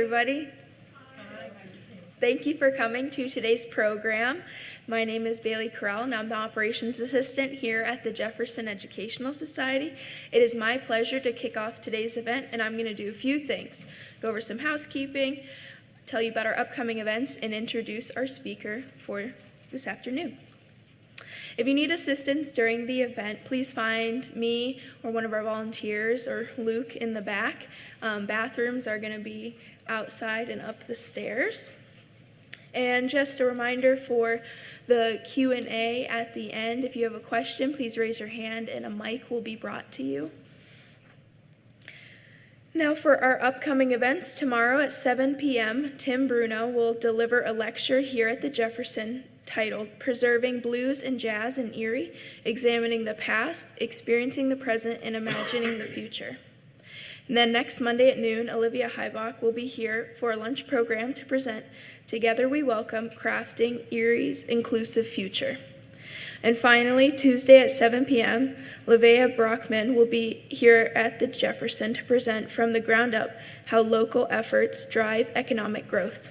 everybody. Thank you for coming to today's program. My name is Bailey Corral, and I'm the Operations Assistant here at the Jefferson Educational Society. It is my pleasure to kick off today's event, and I'm going to do a few things. Go over some housekeeping, tell you about our upcoming events, and introduce our speaker for this afternoon. If you need assistance during the event, please find me or one of our volunteers or Luke in the back. Bathrooms are going to be outside and up the stairs. And just a reminder for the Q&A at the end, if you have a question, please raise your hand and a mic will be brought to you. Now for our upcoming events, tomorrow at 7 p.m., Tim Bruno will deliver a lecture here at the Jefferson titled Preserving Blues and Jazz in Erie, Examining the Past, Experiencing the Present, and Imagining the Future. And then next Monday at noon, Olivia Heibach will be here for a lunch program to present Together We Welcome Crafting Erie's Inclusive Future. And finally, Tuesday at 7 p.m., Livea Brockman will be here at the Jefferson to present From the Ground Up, How Local Efforts Drive Economic Growth.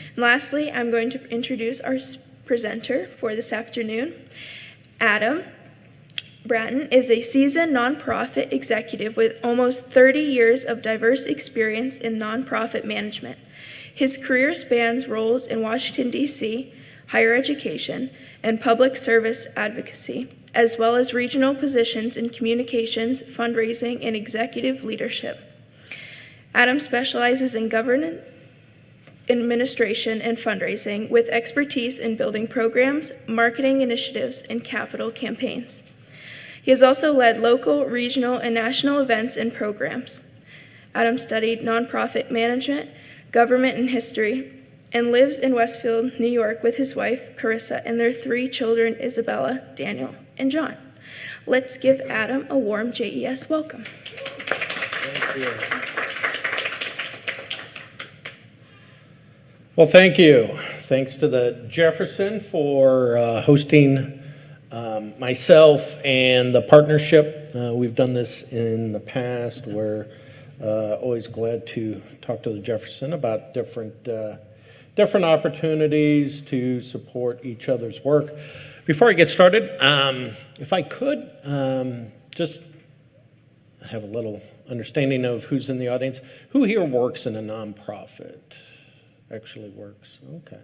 And lastly, I'm going to introduce our presenter for this afternoon. Adam Bratton is a seasoned nonprofit executive with almost 30 years of diverse experience in nonprofit management. His career spans roles in Washington, D.C., higher education, and public service advocacy, as well as regional positions in communications, fundraising, and executive leadership. Adam specializes in governance, administration, and fundraising with expertise in building programs, marketing initiatives, and capital campaigns. He has also led local, regional, and national events and programs. Adam studied nonprofit management, government, and history, and lives in Westfield, New York with his wife, Carissa, and their 3 children, Isabella, Daniel, and John. Let's give Adam a warm JES welcome. Thank you. Well, thank you. Thanks to the Jefferson for hosting myself and the partnership. We've done this in the past. We're always glad to talk to the Jefferson about different opportunities to support each other's work. Before I get started, if I could just have a little understanding of who's in the audience. Who here works in a nonprofit? Actually works. Okay.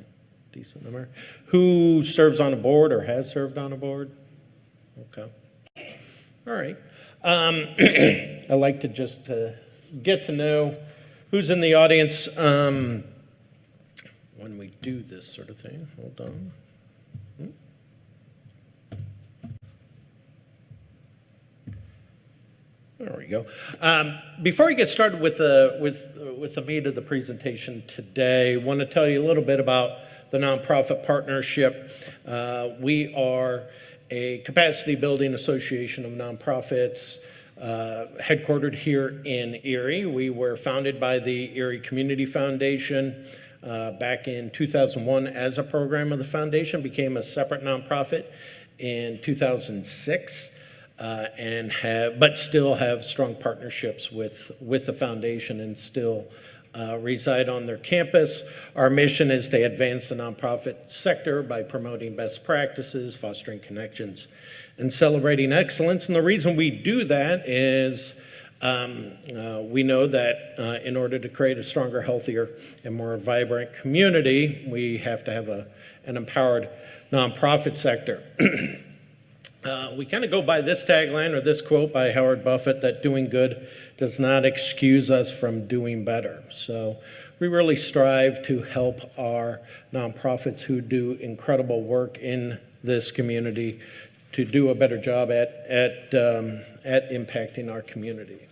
Decent number. Who serves on a board or has served on a board? Okay. All right. I like to just get to know who's in the audience when we do this sort of thing. Hold on. There we go. Before we get started with the meat of the presentation today, I want to tell you a little bit about the Nonprofit Partnership. We are a capacity building association of nonprofits headquartered here in Erie. We were founded by the Erie Community Foundation back in 2001 as a program of the foundation, became a separate nonprofit in 2006. But still have strong partnerships with the foundation and still reside on their campus. Our mission is to advance the nonprofit sector by promoting best practices, fostering connections, and celebrating excellence. And the reason we do that is we know that in order to create a stronger, healthier, and more vibrant community, we have to have an empowered nonprofit sector. We kind of go by this tagline or this quote by Howard Buffett that doing good does not excuse us from doing better. So we really strive to help our nonprofits who do incredible work in this community to do a better job at impacting our community.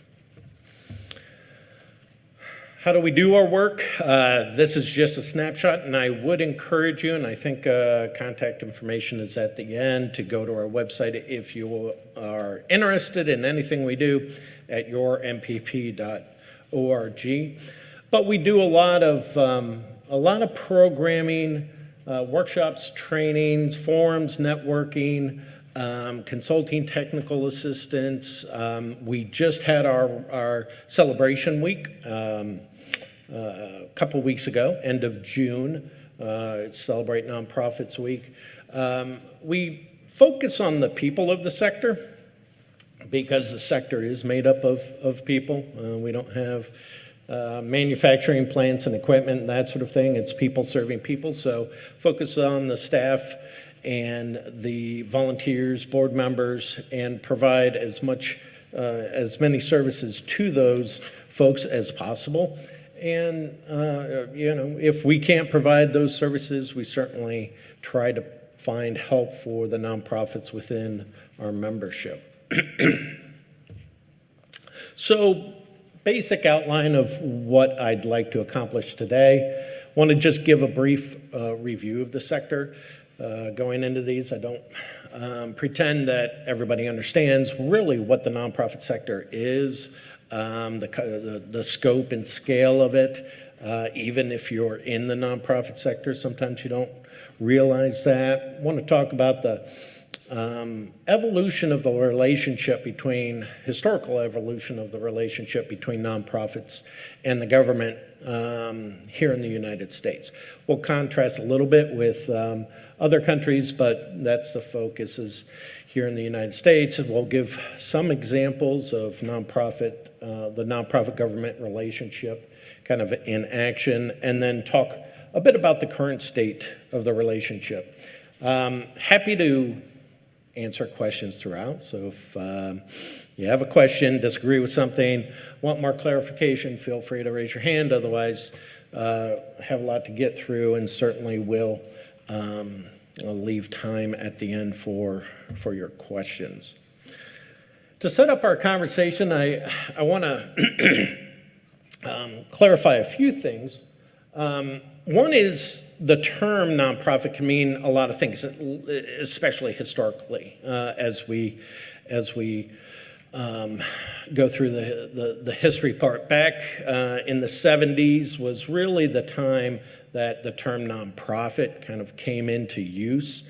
How do we do our work? This is just a snapshot, and I would encourage you, and I think contact information is at the end, to go to our website if you are interested in anything we do at yournpp.org. But we do a lot of programming, workshops, trainings, forums, networking, consulting, technical assistance. We just had our celebration week. a couple weeks ago, end of June. It's Celebrate Nonprofits Week. We focus on the people of the sector because the sector is made up of people. We don't have manufacturing plants and equipment and that sort of thing. It's people serving people. So focus on the staff and the volunteers, board members, and provide as many services to those folks as possible. And, if we can't provide those services, we certainly try to find help for the nonprofits within our membership. So, basic outline of what I'd like to accomplish today. Want to just give a brief review of the sector. Going into these, I don't pretend that everybody understands really what the nonprofit sector is, the scope and scale of it. Even if you're in the nonprofit sector, sometimes you don't realize that. I want to talk about the evolution of the historical evolution of the relationship between nonprofits and the government here in the United States. We'll contrast a little bit with other countries, but that's the focus is here in the United States, and we'll give some examples of the nonprofit government relationship kind of in action, and then talk a bit about the current state of the relationship. Happy to answer questions throughout. So if you have a question, disagree with something, want more clarification, feel free to raise your hand. Otherwise, have a lot to get through, and certainly will I'll leave time at the end for your questions. To set up our conversation, I want to clarify a few things. One is the term nonprofit can mean a lot of things, especially historically, as we go through the history part. Back in the 70s was really the time that the term nonprofit kind of came into use.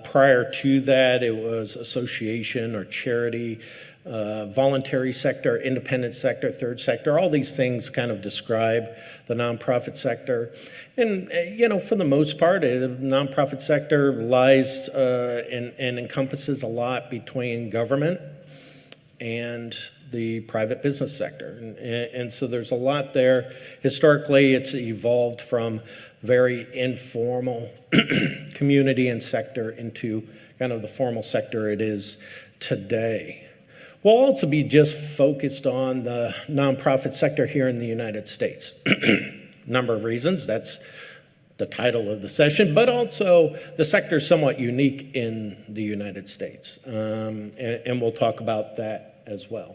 Prior to that, it was association or charity, voluntary sector, independent sector, third sector. All these things kind of describe the nonprofit sector. And, for the most part, the nonprofit sector lies and encompasses a lot between government and the private business sector. And so there's a lot there. Historically, it's evolved from very informal community and sector into kind of the formal sector it is today. We'll also be just focused on the nonprofit sector here in the United States. Number of reasons, that's the title of the session, but also the sector is somewhat unique in the United States. And we'll talk about that as well.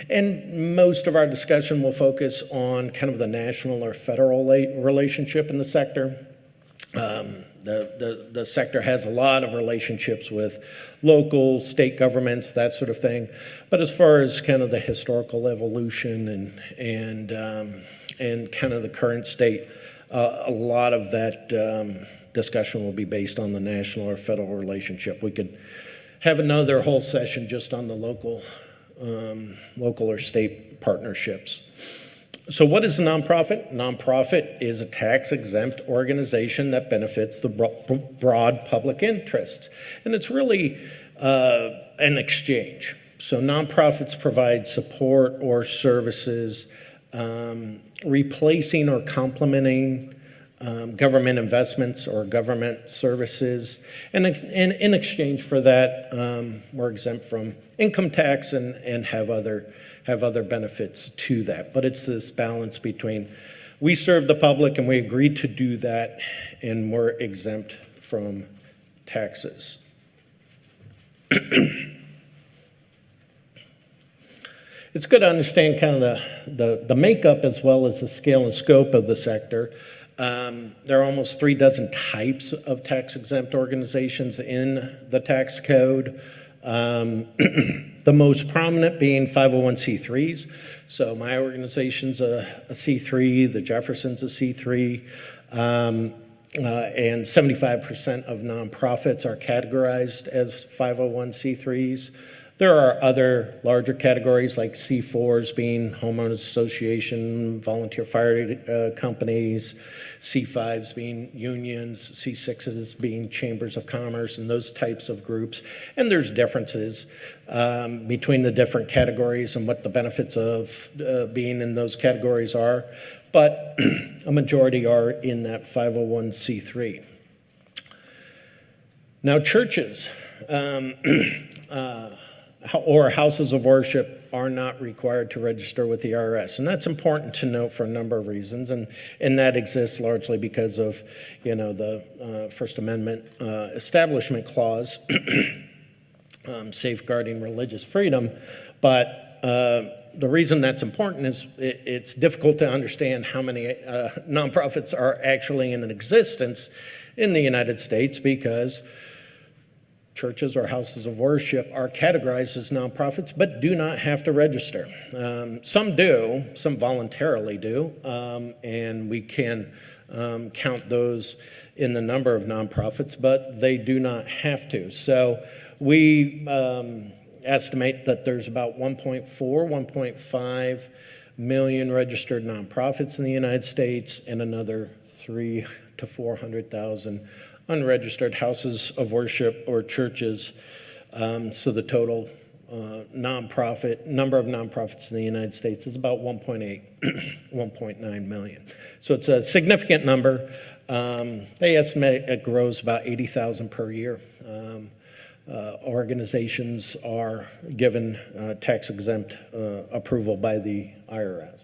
And most of our discussion will focus on kind of the national or federal relationship in the sector. The sector has a lot of relationships with local, state governments, that sort of thing. But as far as kind of the historical evolution and kind of the current state, a lot of that discussion will be based on the national or federal relationship. We could have another whole session just on the local or state partnerships. So what is a nonprofit? Nonprofit is a tax-exempt organization that benefits the broad public interest. And it's really an exchange. So nonprofits provide support or services replacing or complementing government investments or government services. And in exchange for that, we're exempt from income tax and have other benefits to that. But it's this balance between we serve the public and we agreed to do that, and we're exempt from taxes. It's good to understand kind of the makeup as well as the scale and scope of the sector. There are almost 36 types of tax-exempt organizations in the tax code. The most prominent being 501c3s. So my organization's a C3, the Jefferson's a C3, and 75% of nonprofits are categorized as 501c3s. There are other larger categories like C4s being homeowners association, volunteer fire companies, C5s being unions, C6s being chambers of commerce, and those types of groups. And there's differences between the different categories and what the benefits of being in those categories are. But a majority are in that 501c3. Now, churches or houses of worship are not required to register with the IRS. And that's important to note for a number of reasons. And that exists largely because of, the First Amendment Establishment Clause safeguarding religious freedom. But the reason that's important is it's difficult to understand how many nonprofits are actually in existence in the United States, because churches or houses of worship are categorized as nonprofits but do not have to register. Some do, some voluntarily do, and we can count those in the number of nonprofits, but they do not have to. So we estimate that there's about 1.5 million registered nonprofits in the United States, and another 300,000 to 400,000 unregistered houses of worship or churches. So the total number of nonprofits in the United States is about 1.9 million. So it's a significant number. They estimate it grows about 80,000 per year. Organizations are given tax-exempt approval by the IRS.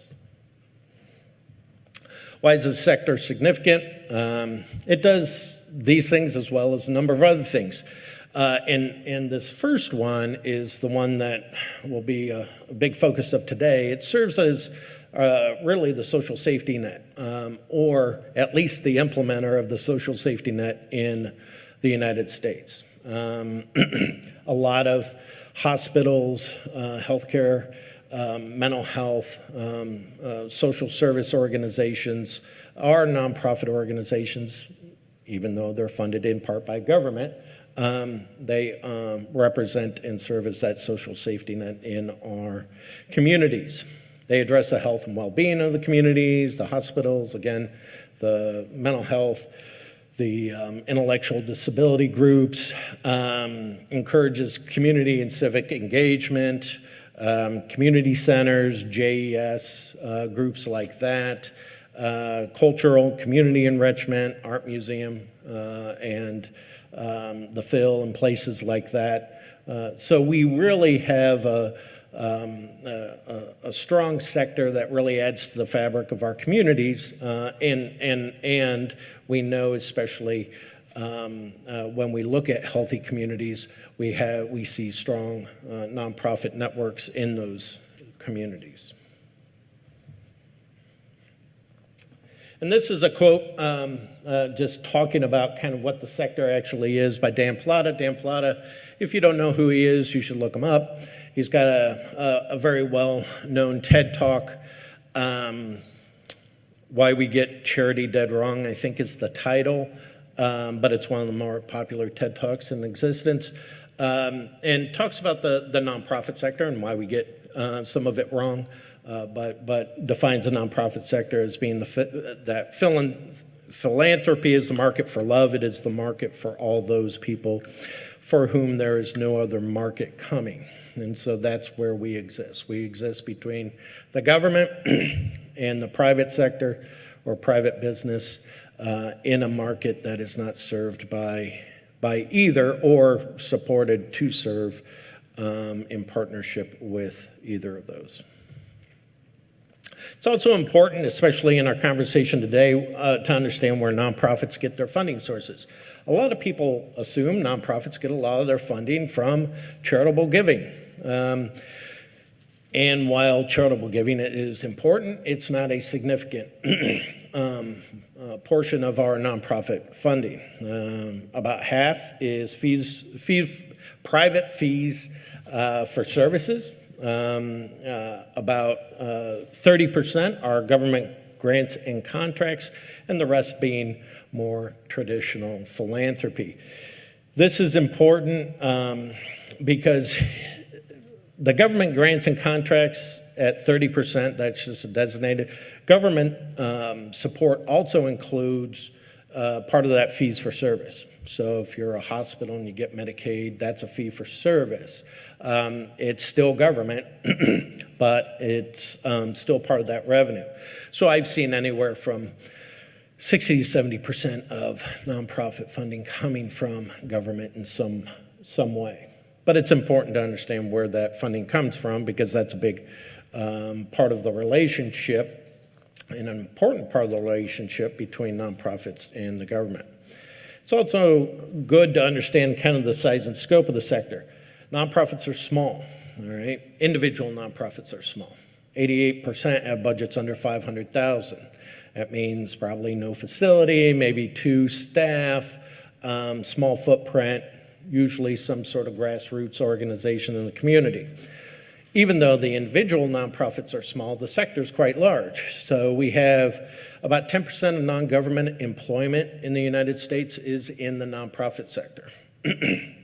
Why is this sector significant? It does these things as well as a number of other things. And this first one is the one that will be a big focus of today. It serves as really the social safety net, or at least the implementer of the social safety net in the United States. A lot of hospitals, healthcare, mental health, social service organizations are nonprofit organizations, even though they're funded in part by government. They represent and serve as that social safety net in our communities. They address the health and well-being of the communities, the hospitals, again, the mental health, the intellectual disability groups, encourages community and civic engagement, community centers, JES, groups like that, cultural, community enrichment, art museum, and the Phil and places like that. So we really have a strong sector that really adds to the fabric of our communities, and we know, especially when we look at healthy communities, we see strong nonprofit networks in those communities. And this is a quote just talking about kind of what the sector actually is by Dan Plata. Dan Plata, if you don't know who he is, you should look him up. He's got a very well-known TED Talk. Why We Get Charity Dead Wrong, I think, is the title, but it's one of the more popular TED Talks in existence, and talks about the nonprofit sector and why we get some of it wrong, but defines the nonprofit sector as being that philanthropy is the market for love. It is the market for all those people for whom there is no other market coming. And so that's where we exist. We exist between the government and the private sector or private business in a market that is not served by either or supported to serve in partnership with either of those. It's also important, especially in our conversation today, to understand where nonprofits get their funding sources. A lot of people assume nonprofits get a lot of their funding from charitable giving. And while charitable giving is important, it's not a significant portion of our nonprofit funding. About half is private fees for services. About 30% are government grants and contracts, and the rest being more traditional philanthropy. This is important because The government grants and contracts at 30%, that's just designated. Government support also includes part of that fees for service. So if you're a hospital and you get Medicaid, that's a fee for service. It's still government, but it's still part of that revenue. So I've seen anywhere from 60 to 70% of nonprofit funding coming from government in some way. But it's important to understand where that funding comes from, because that's a big part of the relationship, and an important part of the relationship between nonprofits and the government. It's also good to understand kind of the size and scope of the sector. Nonprofits are small, all right? Individual nonprofits are small. 88% have budgets under $500,000. That means probably no facility, maybe 2 staff, small footprint, usually some sort of grassroots organization in the community. Even though the individual nonprofits are small, the sector is quite large. So we have about 10% of non-government employment in the United States is in the nonprofit sector.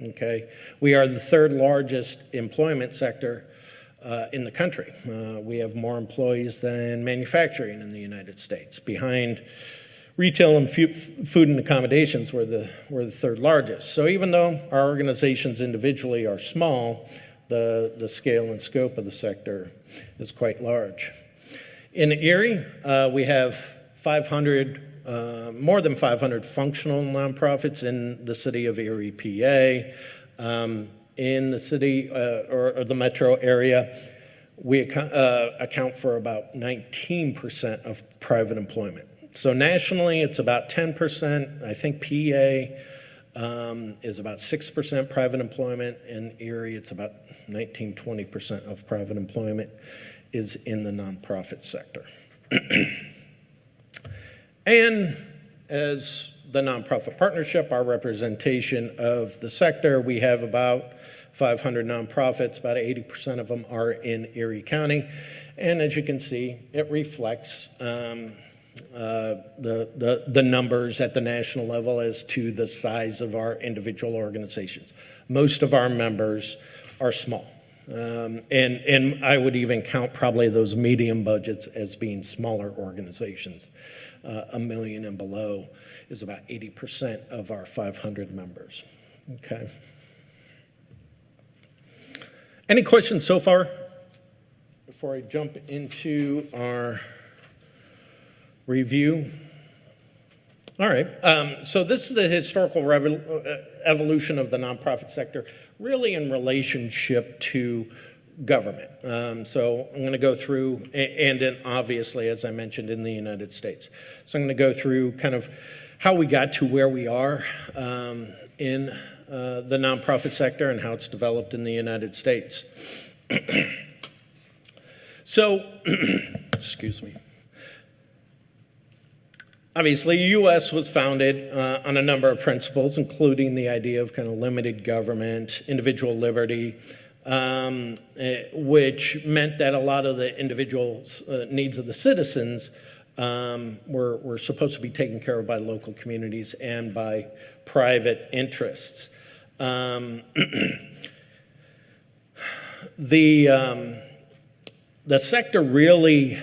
Okay, we are the 3rd largest employment sector in the country. We have more employees than manufacturing in the United States. Behind retail and food and accommodations, we're the 3rd largest. So even though our organizations individually are small, the scale and scope of the sector is quite large. In Erie, we have more than 500 functional nonprofits in the city of Erie, PA. In the city or the metro area, we account for about 19% of private employment. So nationally, it's about 10%. I think PA is about 6% private employment. In Erie, it's about 19-20% of private employment is in the nonprofit sector. And as the nonprofit partnership, our representation of the sector, we have about 500 nonprofits, about 80% of them are in Erie County. And as you can see, it reflects the numbers at the national level as to the size of our individual organizations. Most of our members are small. And I would even count probably those medium budgets as being smaller organizations. $1 million and below is about 80% of our 500 members. Okay. Any questions so far before I jump into our review? All right. So this is the historical evolution of the nonprofit sector, really in relationship to government. So I'm going to go through, and then obviously, as I mentioned, in the United States. So I'm going to go through kind of how we got to where we are in the nonprofit sector and how it's developed in the United States. So, excuse me. Obviously, the U.S. was founded on a number of principles, including the idea of kind of limited government, individual liberty, which meant that a lot of the individual needs of the citizens were supposed to be taken care of by local communities and by private interests. The sector really,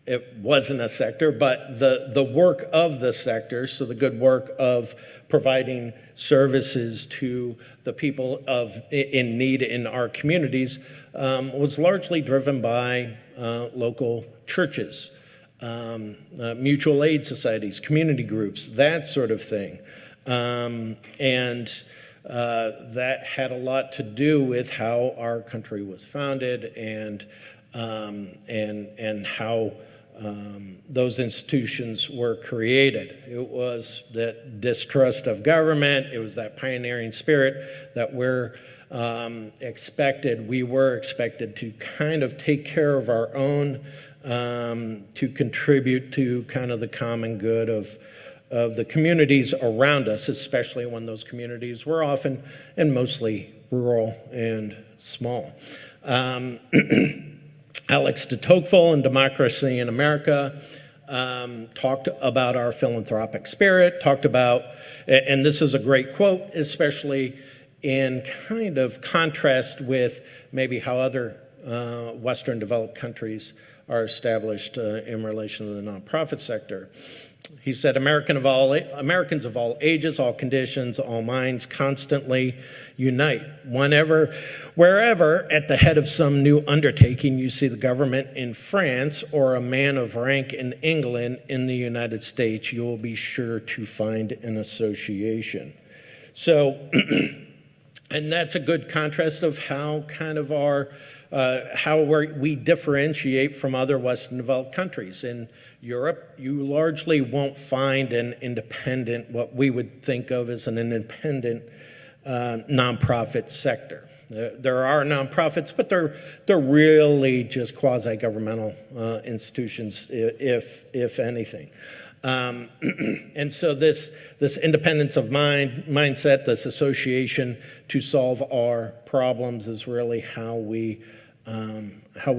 it wasn't a sector, but the work of the sector, so the good work of providing services to the people in need in our communities, was largely driven by local churches, mutual aid societies, community groups, that sort of thing. And that had a lot to do with how our country was founded and how those institutions were created. It was that distrust of government. It was that pioneering spirit that we were expected to kind of take care of our own, to contribute to kind of the common good of the communities around us, especially when those communities were often and mostly rural and small. Alex de Tocqueville in Democracy in America talked about our philanthropic spirit, talked about, and this is a great quote, especially in kind of contrast with maybe how other Western developed countries are established in relation to the nonprofit sector. He said, Americans of all ages, all conditions, all minds constantly unite. Wherever at the head of some new undertaking you see the government in France or a man of rank in England in the United States, you will be sure to find an association. So, and that's a good contrast of how kind of how we differentiate from other Western developed countries. In Europe, you largely won't find an independent, what we would think of as an independent nonprofit sector. There are nonprofits, but they're really just quasi-governmental institutions, if anything. And so this independence of mindset, this association to solve our problems is really how we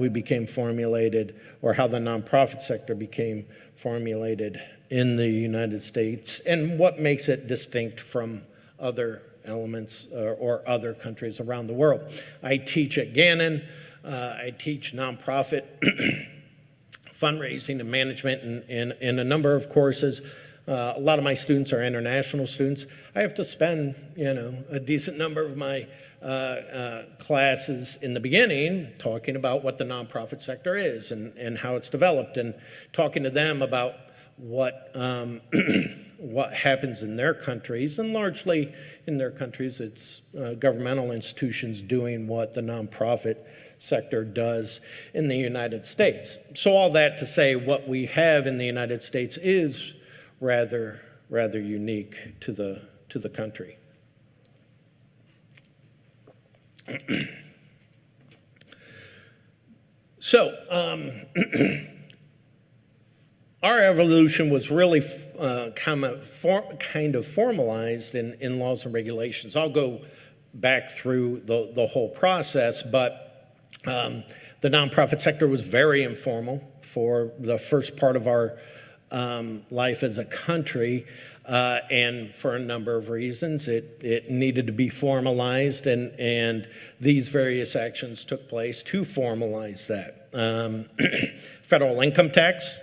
became formulated, or how the nonprofit sector became formulated in the United States, and what makes it distinct from other elements or other countries around the world. I teach at Gannon. I teach nonprofit fundraising and management in a number of courses. A lot of my students are international students. I have to spend, a decent number of my classes in the beginning talking about what the nonprofit sector is and how it's developed, and talking to them about what what happens in their countries. And largely in their countries, it's governmental institutions doing what the nonprofit sector does in the United States. So all that to say, what we have in the United States is rather unique to the country. So our evolution was really kind of formalized in laws and regulations. I'll go back through the whole process, but the nonprofit sector was very informal for the first part of our life as a country, and for a number of reasons. It needed to be formalized, and these various actions took place to formalize that. Federal income tax,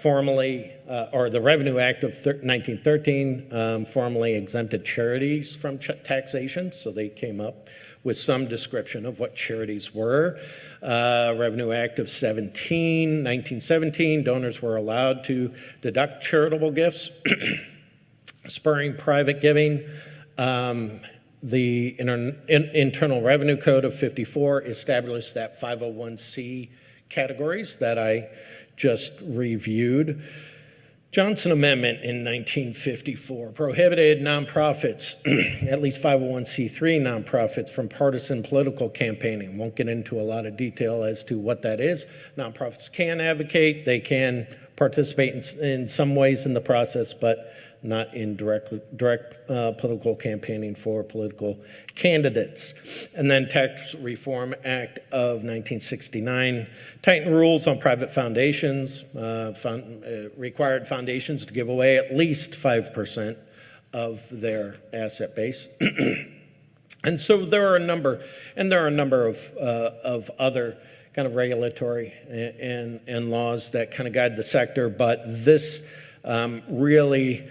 formally, or the Revenue Act of 1913 formally exempted charities from taxation, so they came up with some description of what charities were. Revenue Act of 1917, donors were allowed to deduct charitable gifts, spurring private giving. The Internal Revenue Code of 54 established that 501c categories that I just reviewed. Johnson Amendment in 1954 prohibited nonprofits, at least 501c3 nonprofits, from partisan political campaigning. Won't get into a lot of detail as to what that is. Nonprofits can advocate, they can participate in some ways in the process, but not in direct political campaigning for political candidates. And then Tax Reform Act of 1969 tightened rules on private foundations, required foundations to give away at least 5% of their asset base. And so there are a number of other kind of regulatory and laws that kind of guide the sector, but this really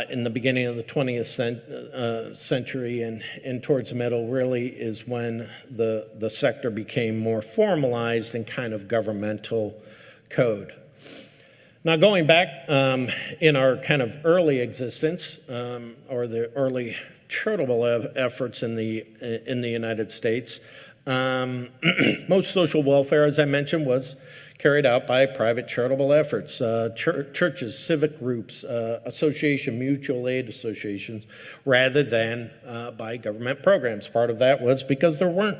in the beginning of the 20th century and towards the middle really is when the sector became more formalized and kind of governmental code. Now going back in our kind of early existence or the early charitable efforts in the United States, most social welfare, as I mentioned, was carried out by private charitable efforts, churches, civic groups, mutual aid associations, rather than by government programs. Part of that was because there weren't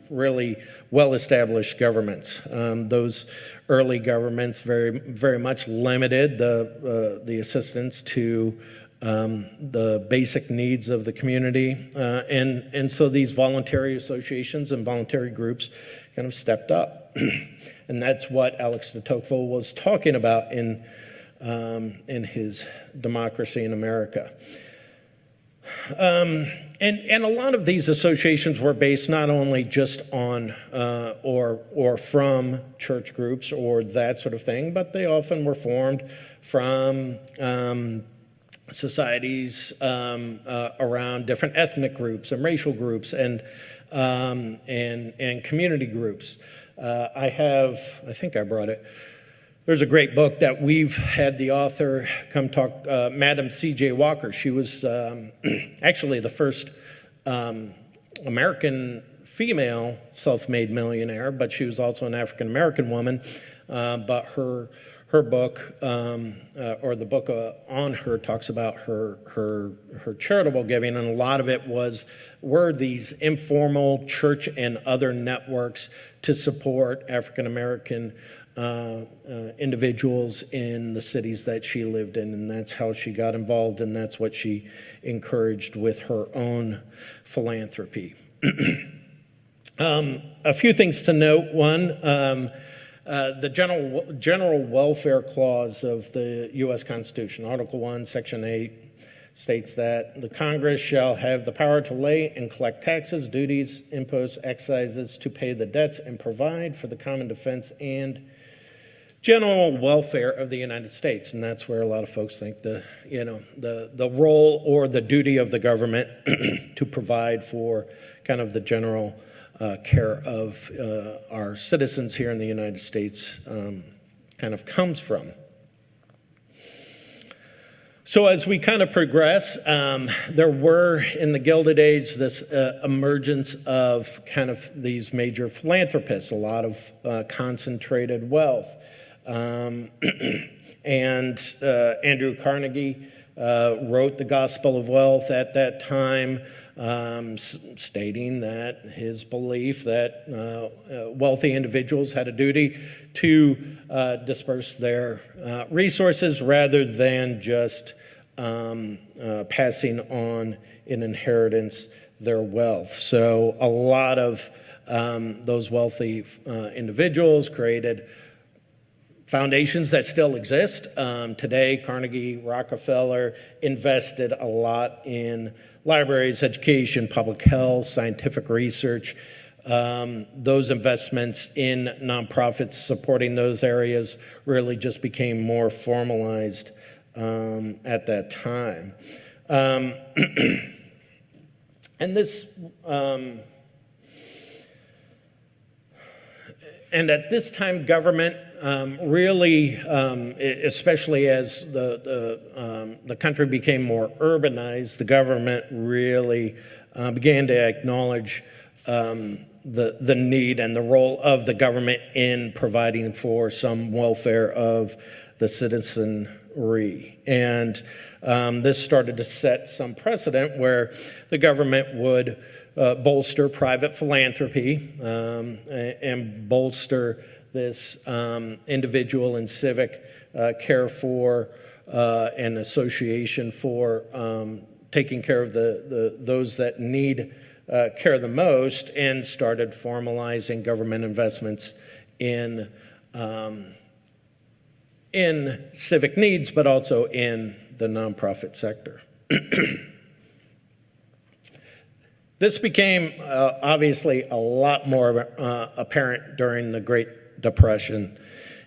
really well-established governments. Those early governments very much limited the assistance to the basic needs of the community, and so these voluntary associations and voluntary groups kind of stepped up. And that's what Alex de Tocqueville was talking about in his Democracy in America. And a lot of these associations were based not only just on or from church groups or that sort of thing, but they often were formed from societies around different ethnic groups and racial groups and community groups. I think I brought it. There's a great book that we've had the author come talk, Madam C.J. Walker. She was actually the first American female self-made millionaire, but she was also an African-American woman. But her book, or the book on her, talks about her charitable giving, and a lot of it were these informal church and other networks to support African-American individuals in the cities that she lived in, and that's how she got involved, and that's what she encouraged with her own philanthropy. A few things to note. One, the general welfare clause of the U.S. Constitution, Article 1, Section 8, states that the Congress shall have the power to lay and collect taxes, duties, imposts, excises, to pay the debts and provide for the common defense and general welfare of the United States. And that's where a lot of folks think the role or the duty of the government to provide for kind of the general care of our citizens here in the United States kind of comes from. So as we kind of progress, there were in the Gilded Age this emergence of kind of these major philanthropists, a lot of concentrated wealth. And Andrew Carnegie wrote The Gospel of Wealth at that time, stating that his belief that wealthy individuals had a duty to disperse their resources rather than just passing on in inheritance their wealth. So a lot of those wealthy individuals created foundations that still exist. Today, Carnegie, Rockefeller invested a lot in libraries, education, public health, scientific research. Those investments in nonprofits supporting those areas really just became more formalized at that time. And this, and at this time, government really, especially as the country became more urbanized, the government really began to acknowledge the need and the role of the government in providing for some welfare of the citizenry. And this started to set some precedent where the government would bolster private philanthropy and bolster this individual and civic care for an association for taking care of those that need care the most, and started formalizing government investments in civic needs, but also in the nonprofit sector. This became obviously a lot more apparent during the Great Depression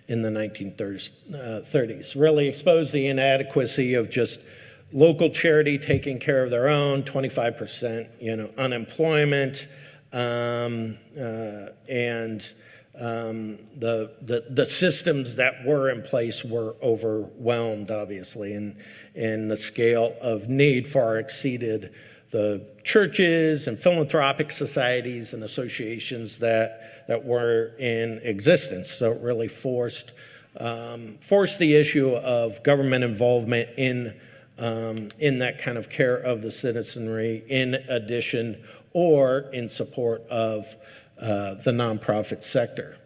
in the 1930s. Really exposed the inadequacy of just local charity taking care of their own, 25% unemployment, and the systems that were in place were overwhelmed, obviously, and the scale of need far exceeded the churches and philanthropic societies and associations that were in existence. So it really forced the issue of government involvement in that kind of care of the citizenry, in addition or in support of the nonprofit sector.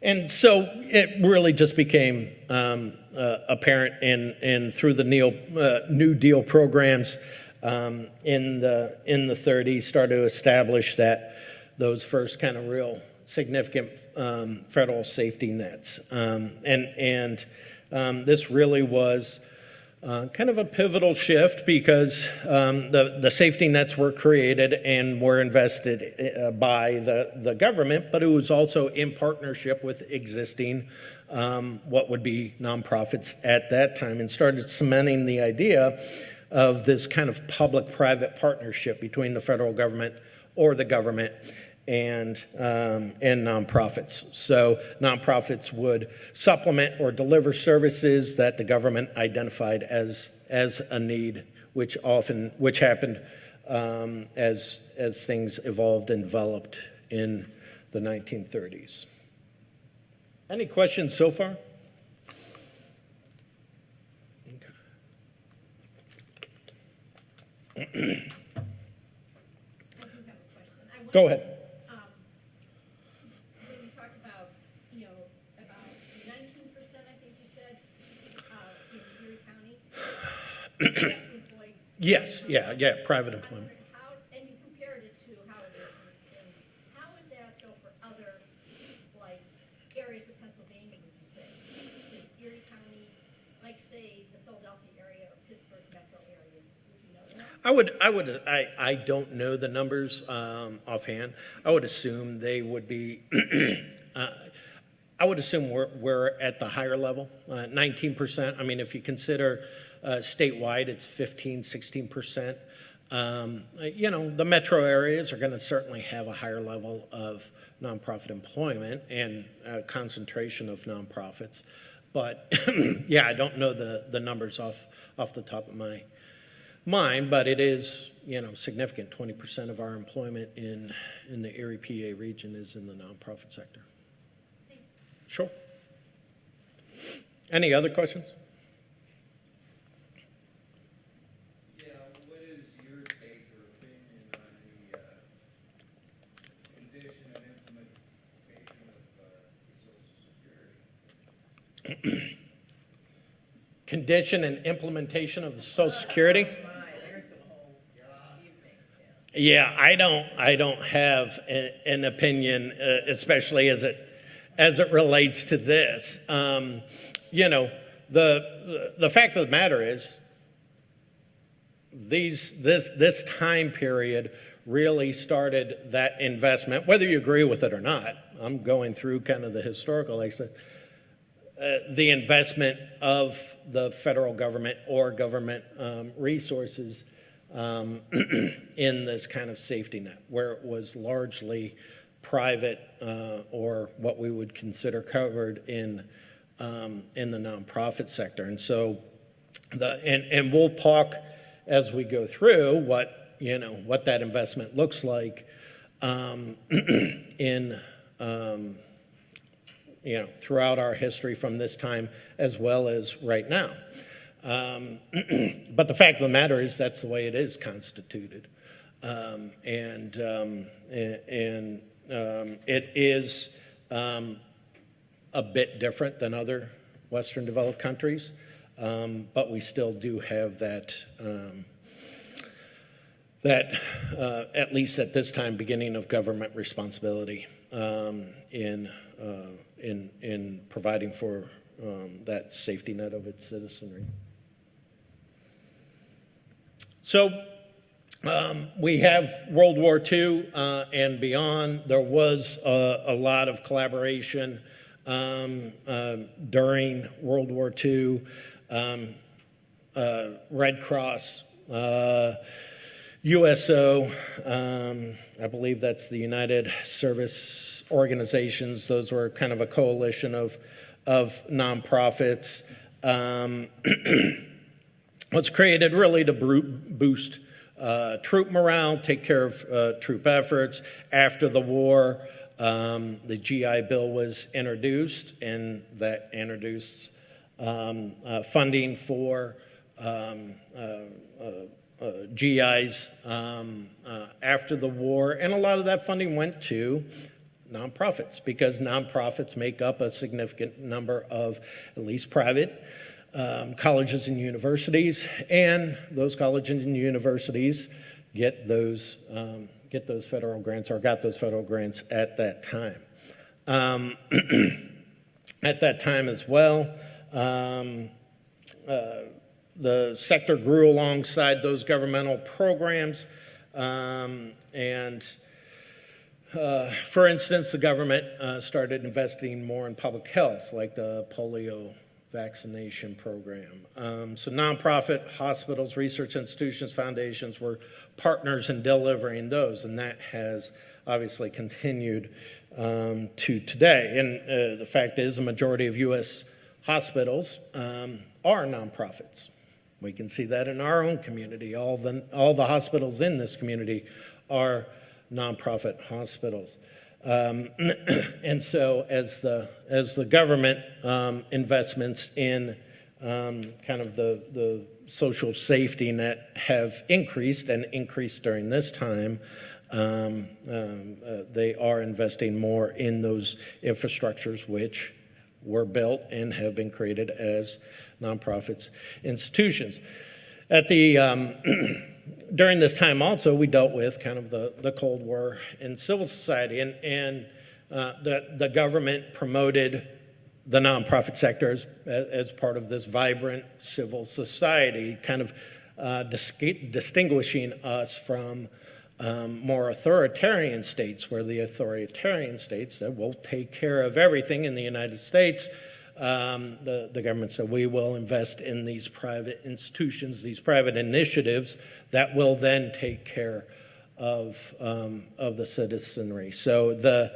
And so it really just became apparent in through the New Deal programs in the 30s, started to establish that those first kind of real significant federal safety nets. This really was kind of a pivotal shift because the safety nets were created and were invested by the government, but it was also in partnership with existing what would be nonprofits at that time, and started cementing the idea of this kind of public-private partnership between the federal government or the government and nonprofits. So nonprofits would supplement or deliver services that the government identified as a need, which happened as things evolved and developed in the 1930s. Any questions so far? Okay. Go ahead. When you talk about, about 19%, I think you said, in Erie County, employed. Yes, yeah, private employment. How, and you compared it to how it is in how is that though for other, like, areas of Pennsylvania, would you say? Is Erie County, like, say, the Philadelphia area or Pittsburgh metro areas, would you know that? I don't know the numbers offhand. I would assume they would be, I would assume we're at the higher level, 19%. I mean, if you consider statewide, it's 15, 16%. The metro areas are going to certainly have a higher level of nonprofit employment and concentration of nonprofits. But yeah, I don't know the numbers off the top of my mind, but it is, significant. 20% of our employment in the Erie, PA region is in the nonprofit sector. Sure. Any other questions? Yeah, what is your take or opinion on the condition and implementation of Social Security? Condition and implementation of the Social Security? Yeah, I don't have an opinion, especially as it relates to this. The fact of the matter is, this time period really started that investment, whether you agree with it or not. I'm going through kind of the historical, like I said, the investment of the federal government or government resources in this kind of safety net, where it was largely private or what we would consider covered in the nonprofit sector. And so, and we'll talk as we go through what that investment looks like in throughout our history from this time as well as right now. But the fact of the matter is that's the way it is constituted. It is a bit different than other Western developed countries, but we still do have that, at least at this time, beginning of government responsibility in providing for that safety net of its citizenry. So we have World War II and beyond. There was a lot of collaboration during World War II. Red Cross, USO, I believe that's the United Service Organizations. Those were kind of a coalition of nonprofits. Was created really to boost troop morale, take care of troop efforts. After the war, the GI Bill was introduced, and that introduced funding for GIs after the war, and a lot of that funding went to nonprofits because nonprofits make up a significant number of at least private colleges and universities, and those colleges and universities get those federal grants or got those federal grants at that time. At that time as well. The sector grew alongside those governmental programs. For instance, the government started investing more in public health, like the polio vaccination program. So nonprofit hospitals, research institutions, foundations were partners in delivering those, and that has obviously continued to today. And the fact is, the majority of U.S. hospitals are nonprofits. We can see that in our own community. All the hospitals in this community are nonprofit hospitals. And so as the government investments in kind of the social safety net have increased and increased during this time, they are investing more in those infrastructures which were built and have been created as nonprofits institutions. During this time also, we dealt with kind of the Cold War and civil society, and the government promoted the nonprofit sector as part of this vibrant civil society, kind of distinguishing us from more authoritarian states, where the authoritarian states said, we'll take care of everything in the United States. The government said, we will invest in these private institutions, these private initiatives that will then take care of the citizenry. So the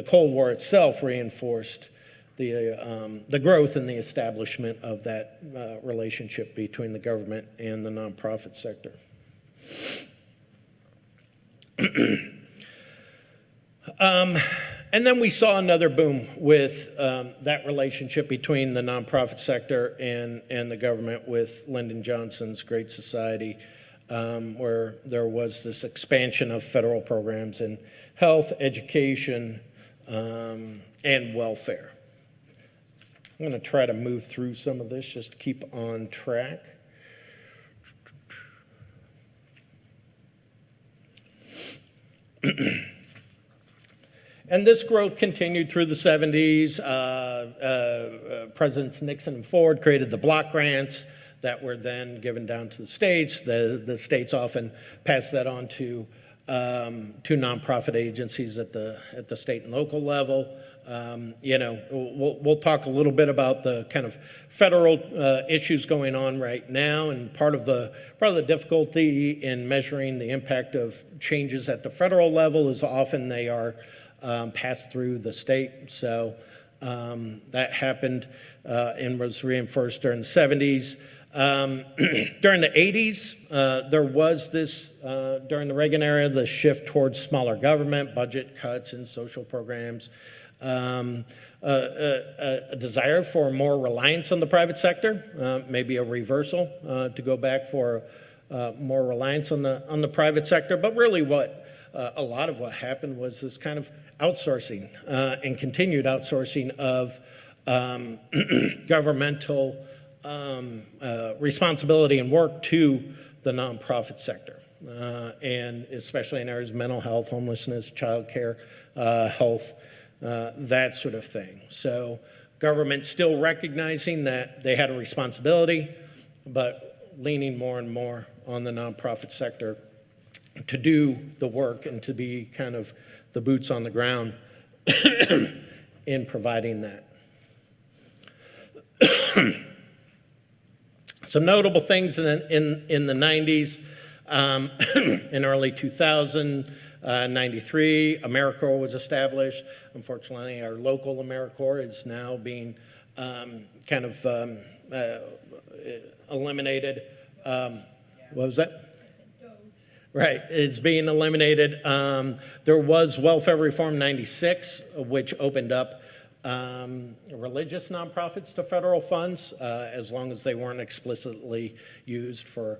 Cold War itself reinforced the growth and the establishment of that relationship between the government and the nonprofit sector. And then we saw another boom with that relationship between the nonprofit sector and the government with Lyndon Johnson's Great Society, where there was this expansion of federal programs in health, education, and welfare. I'm going to try to move through some of this just to keep on track. And this growth continued through the 70s. Presidents Nixon and Ford created the block grants that were then given down to the states. The states often passed that on to nonprofit agencies at the state and local level. We'll talk a little bit about the kind of federal issues going on right now, and part of the difficulty in measuring the impact of changes at the federal level is often they are passed through the state. So that happened and was reinforced during the 70s. During the 80s, there was this, during the Reagan era, the shift towards smaller government, budget cuts and social programs, a desire for more reliance on the private sector, maybe a reversal to go back for more reliance on the private sector. But really a lot of what happened was this kind of outsourcing and continued outsourcing of governmental responsibility and work to the nonprofit sector, and especially in areas of mental health, homelessness, child care, health, that sort of thing. So government still recognizing that they had a responsibility, but leaning more and more on the nonprofit sector to do the work and to be kind of the boots on the ground in providing that. Some notable things in the 90s, in early 2000, 93, AmeriCorps was established. Unfortunately, our local AmeriCorps is now being kind of eliminated. What was that? Right, it's being eliminated. There was welfare reform 96, which opened up religious nonprofits to federal funds, as long as they weren't explicitly used for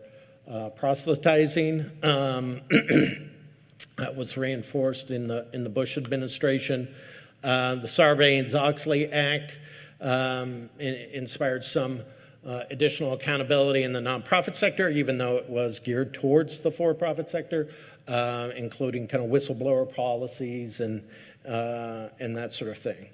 proselytizing. That was reinforced in the Bush administration. The Sarbanes-Oxley Act inspired some additional accountability in the nonprofit sector, even though it was geared towards the for-profit sector, including kind of whistleblower policies and and that sort of thing.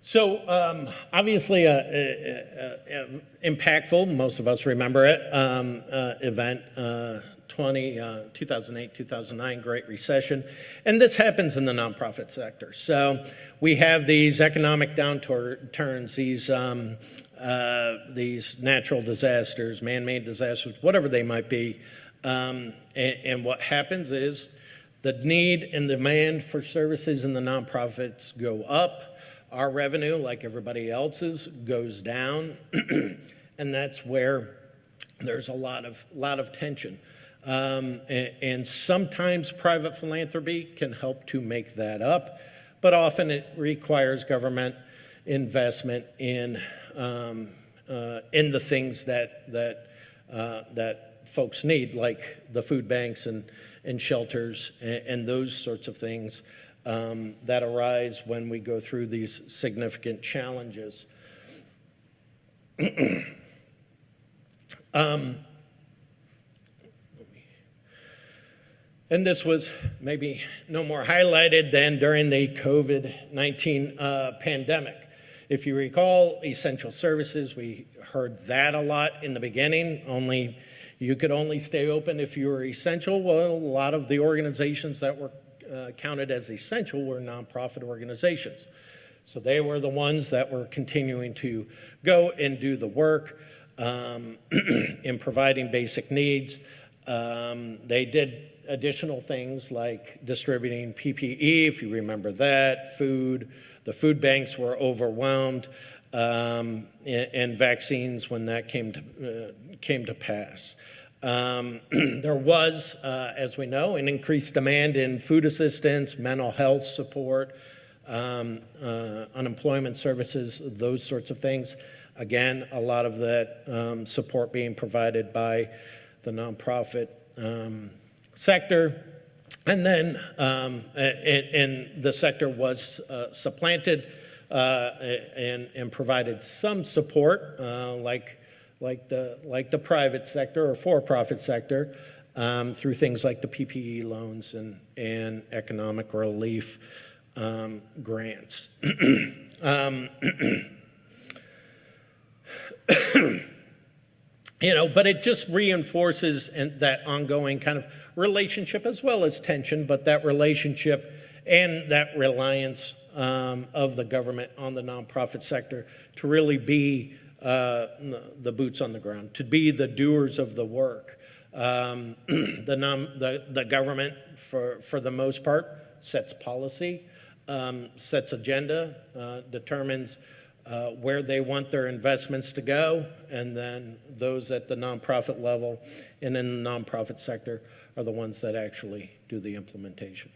So obviously, impactful, most of us remember it, event 2008, 2009, Great Recession. And this happens in the nonprofit sector. So we have these economic downturns, these natural disasters, man-made disasters, whatever they might be. And what happens is the need and demand for services in the nonprofits go up. Our revenue, like everybody else's, goes down, and that's where there's a lot of tension. And sometimes private philanthropy can help to make that up, but often it requires government investment in the things that folks need, like the food banks and shelters and those sorts of things. That arise when we go through these significant challenges. And this was maybe no more highlighted than during the COVID-19 pandemic. If you recall, essential services, we heard that a lot in the beginning. You could only stay open if you were essential. Well, a lot of the organizations that were counted as essential were nonprofit organizations. So they were the ones that were continuing to go and do the work in providing basic needs. They did additional things like distributing PPE, if you remember that, food. The food banks were overwhelmed, and vaccines when that came to pass. There was, as we know, an increased demand in food assistance, mental health support, unemployment services, those sorts of things. Again, a lot of that support being provided by the nonprofit sector. And then and the sector was supplanted and provided some support, like the private sector or for-profit sector, through things like the PPE loans and economic relief grants. But it just reinforces that ongoing kind of relationship as well as tension, but that relationship and that reliance of the government on the nonprofit sector to really be the boots on the ground, to be the doers of the work. The government, for the most part, sets policy, sets agenda, determines where they want their investments to go, and then those at the nonprofit level and in the nonprofit sector are the ones that actually do the implementation.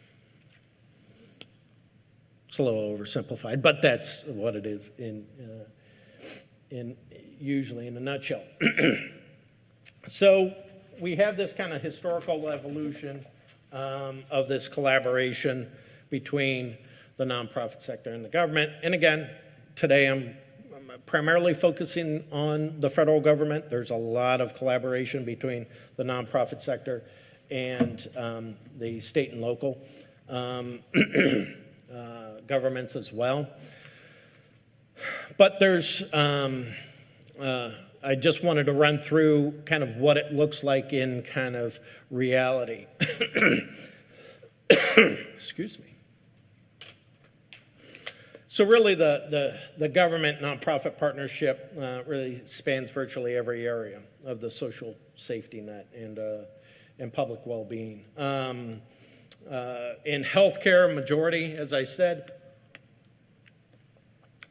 It's a little oversimplified, but that's what it is usually in a nutshell. So we have this kind of historical evolution of this collaboration between the nonprofit sector and the government. And again, today I'm primarily focusing on the federal government. There's a lot of collaboration between the nonprofit sector and the state and local governments as well. But there's, I just wanted to run through kind of what it looks like in kind of reality. Excuse me. So really the government nonprofit partnership really spans virtually every area of the social safety net and public well-being. In healthcare, majority, as I said,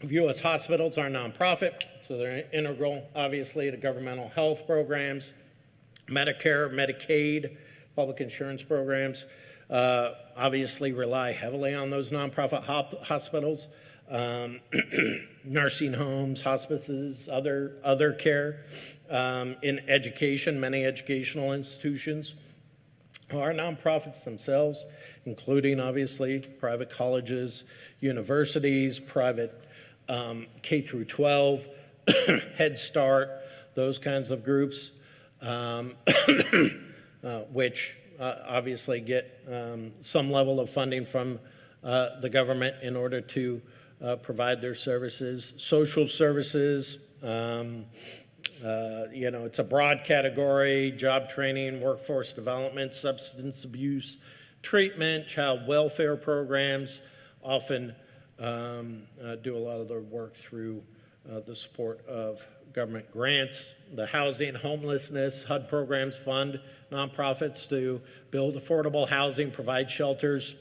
U.S. hospitals are nonprofit, so they're integral, obviously, to governmental health programs, Medicare, Medicaid, public insurance programs, obviously rely heavily on those nonprofit hospitals, nursing homes, hospices, other care, in education, many educational institutions are nonprofits themselves, including obviously private colleges, universities, private K through 12, Head Start, those kinds of groups, which obviously get some level of funding from the government in order to provide their services. Social services, it's a broad category: job training, workforce development, substance abuse treatment, child welfare programs, often do a lot of their work through the support of government grants. The housing, homelessness, HUD programs fund nonprofits to build affordable housing, provide shelters,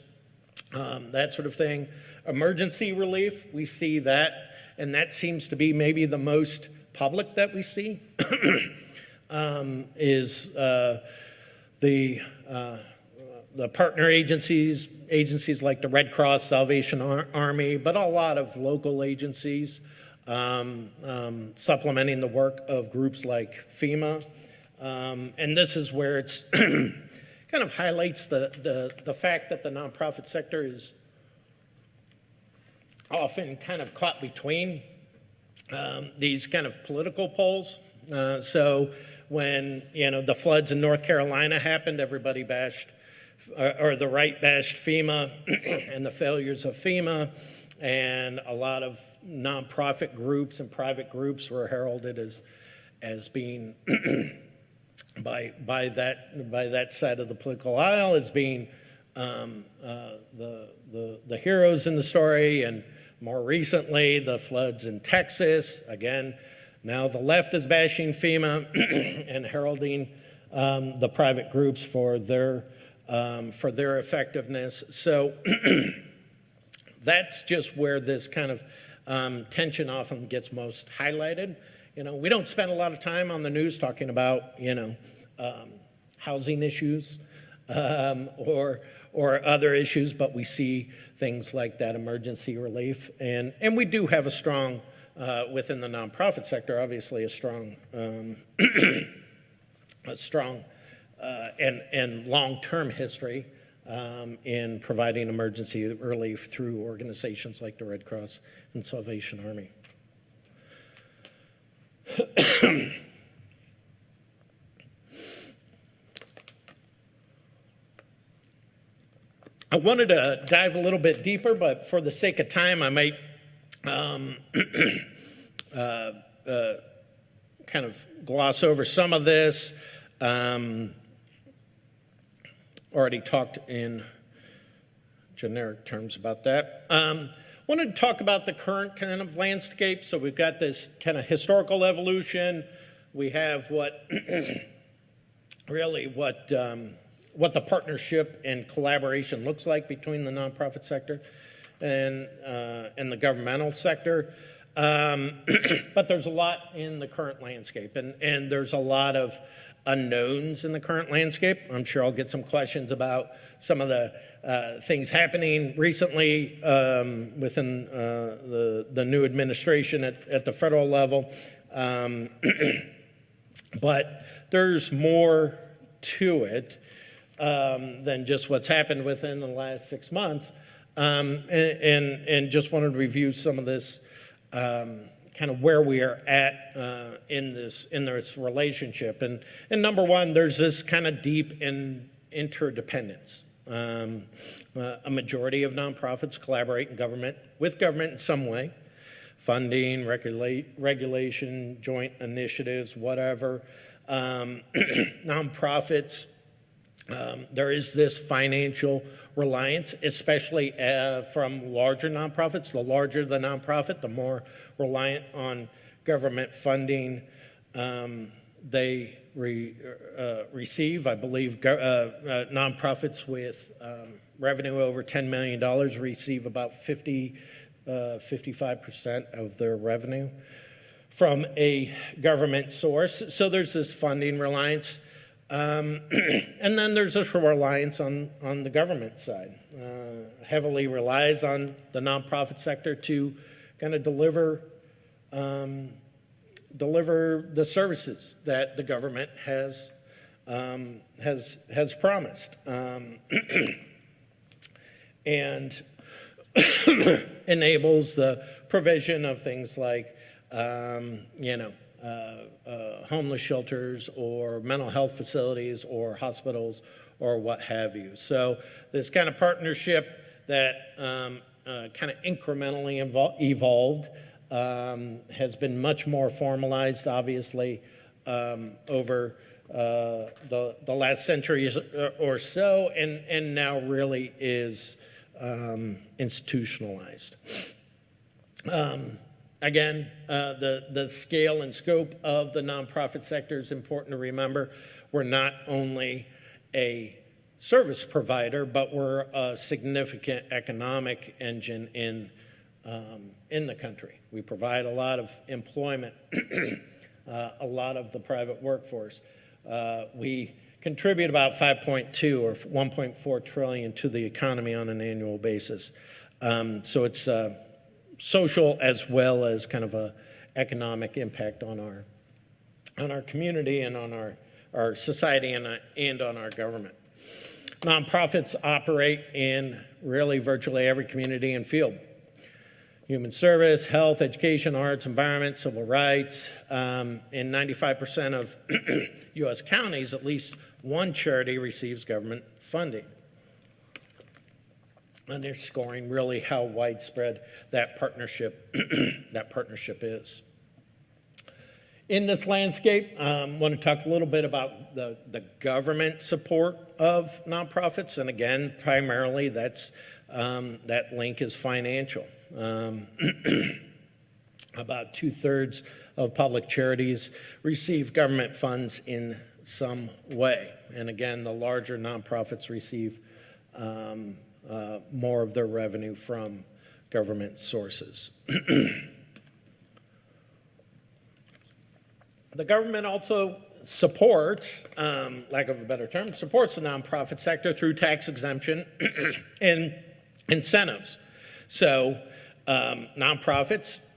that sort of thing. Emergency relief, we see that, and that seems to be maybe the most public that we see, is the partner agencies like the Red Cross, Salvation Army, but a lot of local agencies supplementing the work of groups like FEMA. And this is where it's kind of highlights the fact that the nonprofit sector is often kind of caught between these kind of political poles. So when the floods in North Carolina happened, everybody bashed, or the right bashed FEMA and the failures of FEMA, and a lot of nonprofit groups and private groups were heralded as being by that side of the political aisle as being the heroes in the story. And more recently, the floods in Texas. Again, now the left is bashing FEMA and heralding the private groups for their effectiveness. So that's just where this kind of tension often gets most highlighted. We don't spend a lot of time on the news talking about housing issues or other issues, but we see things like that emergency relief, and we do have a strong within the nonprofit sector, obviously a strong and long-term history in providing emergency relief through organizations like the Red Cross and Salvation Army. I wanted to dive a little bit deeper, but for the sake of time, I might kind of gloss over some of this. Already talked in generic terms about that. Wanted to talk about the current kind of landscape. So we've got this kind of historical evolution. We have what the partnership and collaboration looks like between the nonprofit sector and the governmental sector. But there's a lot in the current landscape, and there's a lot of unknowns in the current landscape. I'm sure I'll get some questions about some of the things happening recently within the new administration at the federal level. But there's more to it than just what's happened within the last 6 months. And just wanted to review some of this kind of where we are at in this relationship. And number one, there's this kind of deep interdependence. A majority of nonprofits collaborate with government in some way, funding, regulation, joint initiatives, whatever. Nonprofits, there is this financial reliance, especially from larger nonprofits. The larger the nonprofit, the more reliant on government funding they receive. I believe nonprofits with revenue over $10 million receive about 55% of their revenue from a government source. So there's this funding reliance. And then there's this reliance on the government side. Heavily relies on the nonprofit sector to kind of deliver the services that the government has has promised, and enables the provision of things like, homeless shelters or mental health facilities or hospitals or what have you. So this kind of partnership that kind of incrementally evolved has been much more formalized, obviously, over the last century or so, and now really is institutionalized. Again, the scale and scope of the nonprofit sector is important to remember. We're not only a service provider, but we're a significant economic engine in the country. We provide a lot of employment, a lot of the private workforce. We contribute about 5.2 or 1.4 trillion to the economy on an annual basis. So it's social as well as kind of a economic impact on our community and on our society and on our government. Nonprofits operate in really virtually every community and field. Human service, health, education, arts, environment, civil rights. In 95% of U.S. counties, at least one charity receives government funding, underscoring really how widespread that partnership is. In this landscape, I want to talk a little bit about the government support of nonprofits, and again, primarily that link is financial. About 2/3 of public charities receive government funds in some way, and again, the larger nonprofits receive more of their revenue from government sources. The government also supports, lack of a better term, supports the nonprofit sector through tax exemption and incentives. So nonprofits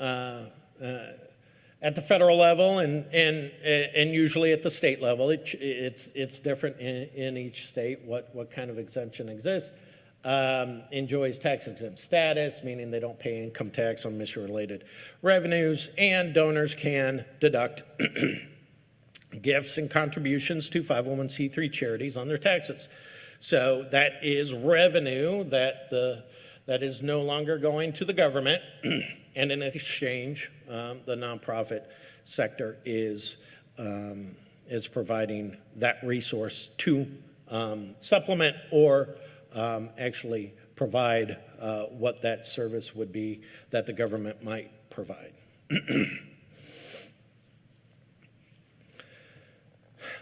at the federal level and usually at the state level, it's different in each state what kind of exemption exists. Enjoys tax exempt status, meaning they don't pay income tax on mission-related revenues, and donors can deduct gifts and contributions to 501c3 charities on their taxes. So that is revenue that is no longer going to the government, and in exchange, the nonprofit sector is providing that resource to supplement or actually provide what that service would be that the government might provide.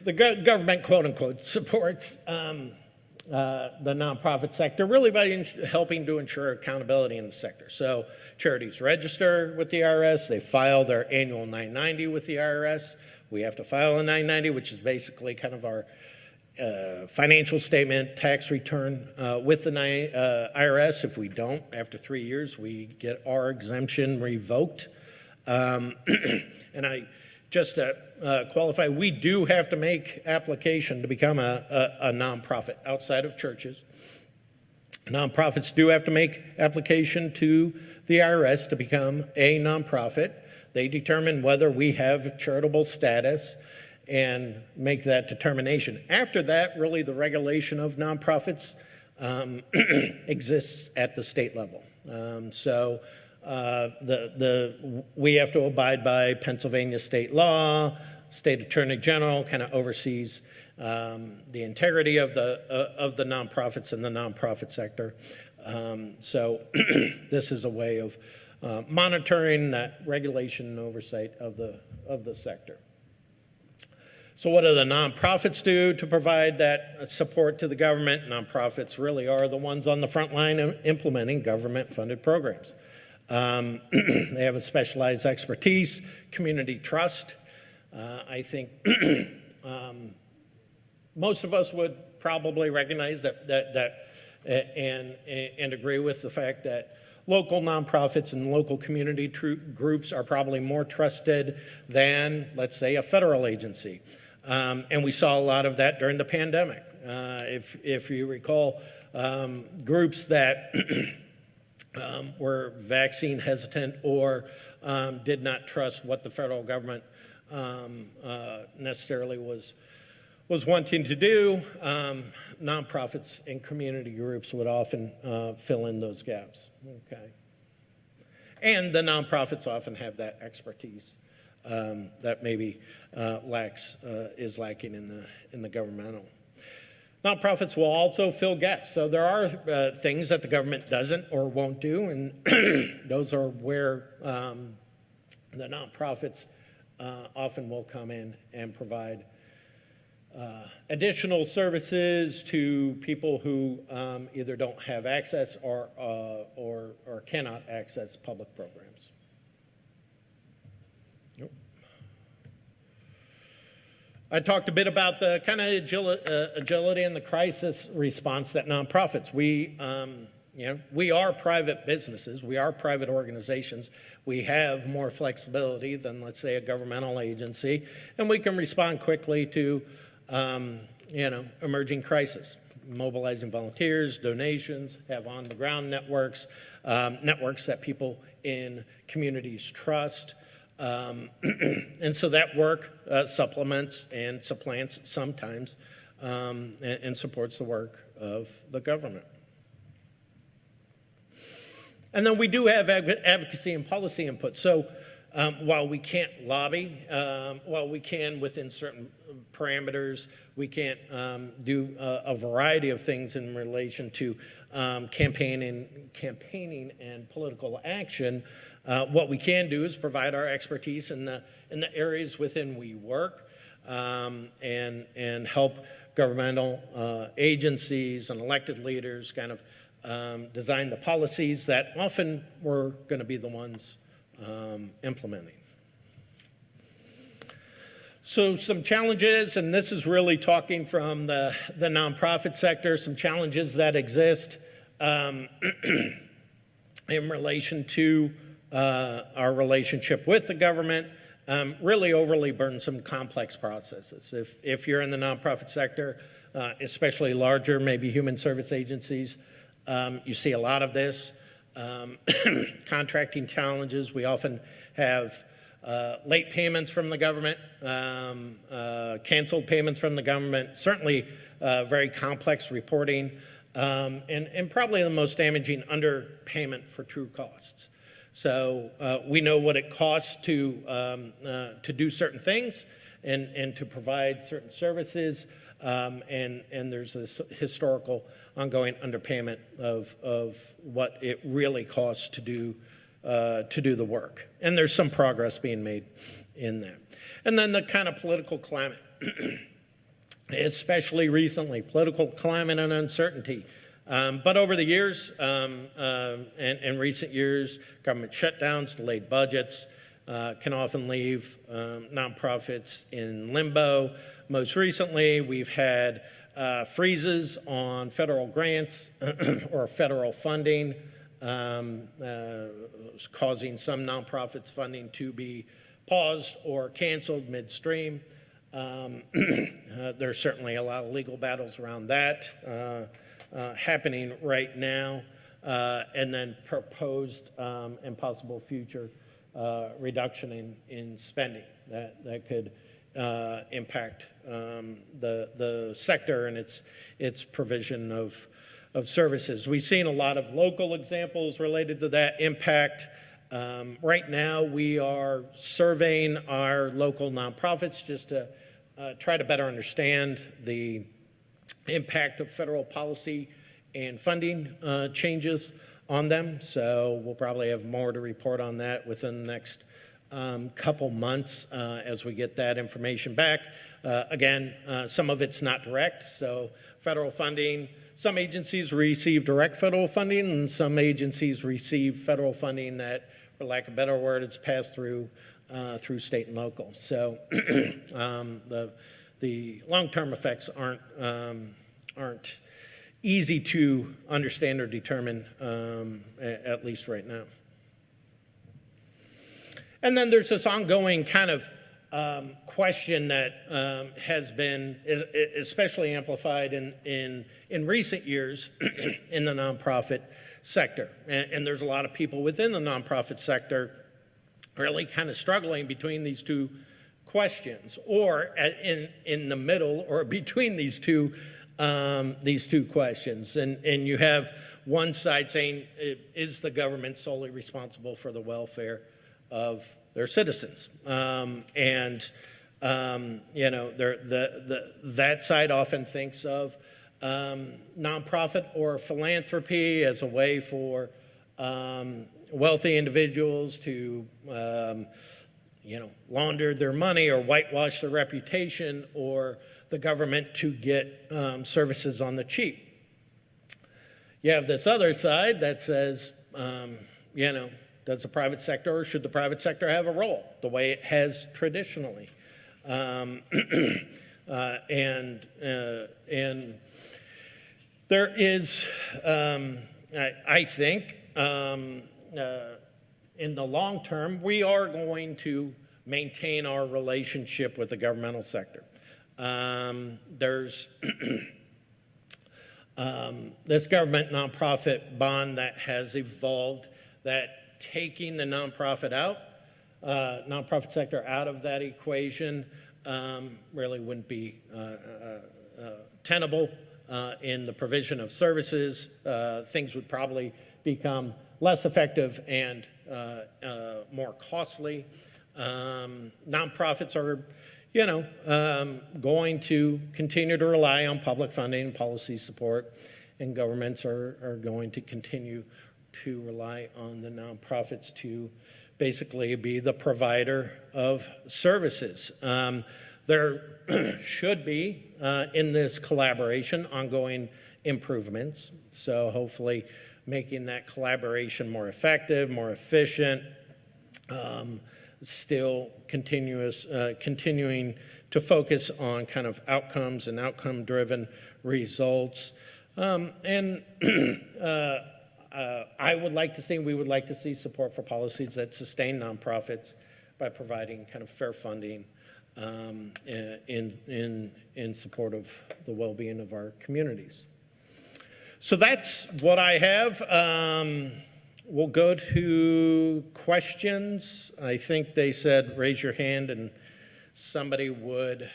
The government, quote unquote, supports the nonprofit sector really by helping to ensure accountability in the sector. So charities register with the IRS, they file their annual 990 with the IRS. We have to file a 990, which is basically kind of our financial statement, tax return with the IRS. If we don't, after 3 years, we get our exemption revoked. And I just qualify, we do have to make application to become a nonprofit outside of churches. Nonprofits do have to make application to the IRS to become a nonprofit. They determine whether we have charitable status and make that determination. After that, really the regulation of nonprofits exists at the state level. We have to abide by Pennsylvania state law. State Attorney General kind of oversees the integrity of the nonprofits and the nonprofit sector. So this is a way of monitoring that regulation and oversight of the sector. So what do the nonprofits do to provide that support to the government? Nonprofits really are the ones on the front line of implementing government-funded programs. They have a specialized expertise, community trust. I think most of us would probably recognize that and agree with the fact that local nonprofits and local community groups are probably more trusted than, let's say, a federal agency. And we saw a lot of that during the pandemic. If you recall, groups that were vaccine hesitant or did not trust what the federal government necessarily was wanting to do, nonprofits and community groups would often fill in those gaps. Okay, and the nonprofits often have that expertise that maybe is lacking in the governmental. Nonprofits will also fill gaps. So there are things that the government doesn't or won't do, and those are where the nonprofits often will come in and provide additional services to people who either don't have access or cannot access public programs. Nope. I talked a bit about the kind of agility and the crisis response that nonprofits. We are private businesses. We are private organizations. We have more flexibility than, let's say, a governmental agency, and we can respond quickly to emerging crises, mobilizing volunteers, donations, have on-the-ground networks, networks that people in communities trust. And so that work supplements and supplants sometimes and supports the work of the government. And then we do have advocacy and policy input. So while we can't lobby, while we can within certain parameters, we can't do a variety of things in relation to campaigning and political action. What we can do is provide our expertise in the areas within we work and help governmental agencies and elected leaders kind of design the policies that often we're going to be the ones implementing. So some challenges, and this is really talking from the nonprofit sector, some challenges that exist in relation to our relationship with the government, really overly burdensome, complex processes. If you're in the nonprofit sector, especially larger, maybe human service agencies, you see a lot of this. Contracting challenges, we often have late payments from the government, canceled payments from the government, certainly very complex reporting, and probably the most damaging, underpayment for true costs. So we know what it costs to do certain things and to provide certain services, and there's this historical ongoing underpayment of what it really costs to do the work. And there's some progress being made in that. And then the kind of political climate, especially recently, political climate and uncertainty. But over the years, and recent years, government shutdowns, delayed budgets can often leave nonprofits in limbo. Most recently, we've had freezes on federal grants or federal funding, causing some nonprofits' funding to be paused or canceled midstream. There's certainly a lot of legal battles around that happening right now, and then proposed and possible future reduction in spending that could impact the sector and its provision of services. We've seen a lot of local examples related to that impact. Right now, we are surveying our local nonprofits just to try to better understand the impact of federal policy and funding changes on them. So we'll probably have more to report on that within the next couple months as we get that information back. Again, some of it's not direct, so federal funding, some agencies receive direct federal funding and some agencies receive federal funding that, for lack of a better word, it's passed through state and local. So the long-term effects aren't easy to understand or determine, at least right now. And then there's this ongoing kind of question that has been especially amplified in recent years in the nonprofit sector. And there's a lot of people within the nonprofit sector really kind of struggling between these two questions, or in the middle, or between these two questions. And you have one side saying, is the government solely responsible for the welfare of their citizens? That side often thinks of nonprofit or philanthropy as a way for wealthy individuals to launder their money or whitewash their reputation, or the government to get services on the cheap. You have this other side that says, does the private sector, or should the private sector have a role the way it has traditionally? And there is, I think, in the long term, we are going to maintain our relationship with the governmental sector. There's this government nonprofit bond that has evolved, that taking the nonprofit sector out of that equation really wouldn't be tenable in the provision of services. Things would probably become less effective and more costly. Nonprofits are, going to continue to rely on public funding and policy support, and governments are going to continue to rely on the nonprofits to basically be the provider of services. There should be, in this collaboration, ongoing improvements. So hopefully making that collaboration more effective, more efficient, still continuing to focus on kind of outcomes and outcome-driven results. I would like to see, we would like to see support for policies that sustain nonprofits by providing kind of fair funding in support of the well-being of our communities. So that's what I have. We'll go to questions. I think they said raise your hand and somebody would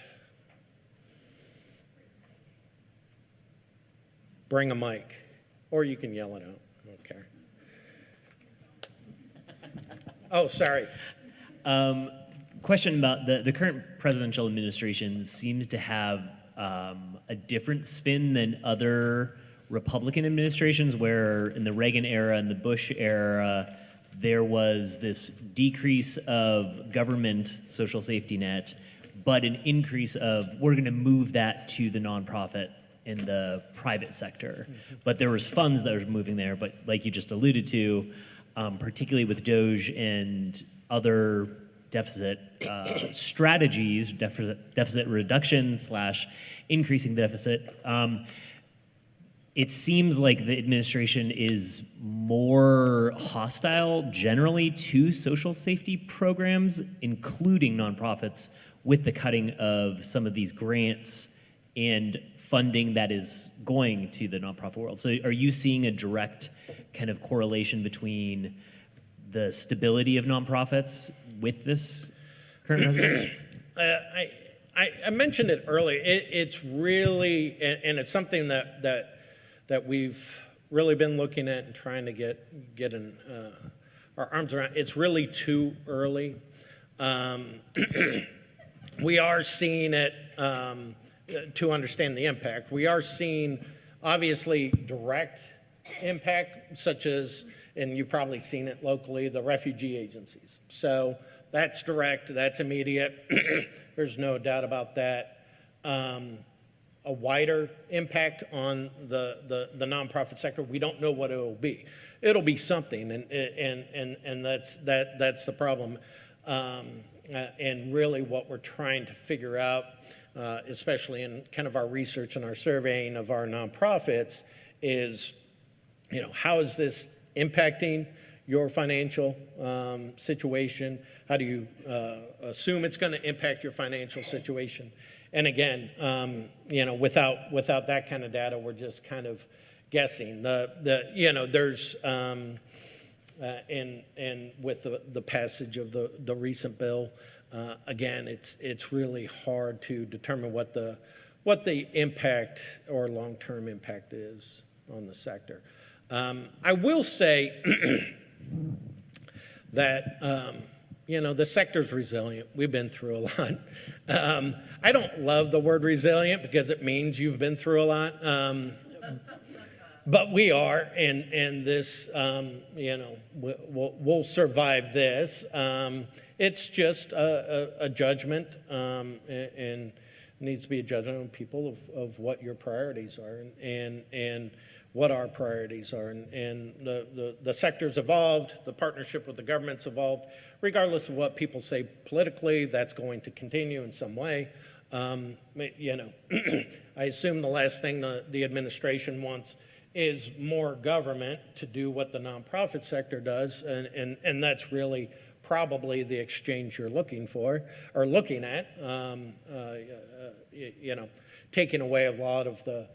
bring a mic, or you can yell it out. I don't care. Oh, sorry. Question about the current presidential administration seems to have a different spin than other Republican administrations, where in the Reagan era and the Bush era, there was this decrease of government social safety net, but an increase of, we're going to move that to the nonprofit in the private sector. But there was funds that were moving there, but like you just alluded to, particularly with DOGE and other deficit strategies, deficit reduction / increasing deficit, it seems like the administration is more hostile generally to social safety programs, including nonprofits, with the cutting of some of these grants and funding that is going to the nonprofit world. So are you seeing a direct kind of correlation between the stability of nonprofits with this current president? I mentioned it earlier. It's really, and it's something that we've really been looking at and trying to get our arms around. It's really too early. We are seeing it to understand the impact. We are seeing, obviously, direct impact, such as, and you've probably seen it locally, the refugee agencies. So that's direct, that's immediate. There's no doubt about that. A wider impact on the nonprofit sector, we don't know what it'll be. It'll be something, and that's the problem. And really what we're trying to figure out, especially in kind of our research and our surveying of our nonprofits, is, how is this impacting your financial situation? How do you assume it's going to impact your financial situation? And again, without that kind of data, we're just kind of guessing. There's and with the passage of the recent bill, again, it's really hard to determine what the impact or long-term impact is on the sector. I will say that the sector's resilient. We've been through a lot. I don't love the word resilient because it means you've been through a lot. But we are, and this, we'll survive this. It's just a judgment, and needs to be a judgment on people of what your priorities are and what our priorities are. And the sector's evolved, the partnership with the government's evolved. Regardless of what people say politically, that's going to continue in some way. I assume the last thing the administration wants is more government to do what the nonprofit sector does, and that's really probably the exchange you're looking for or looking at. Taking away a lot of the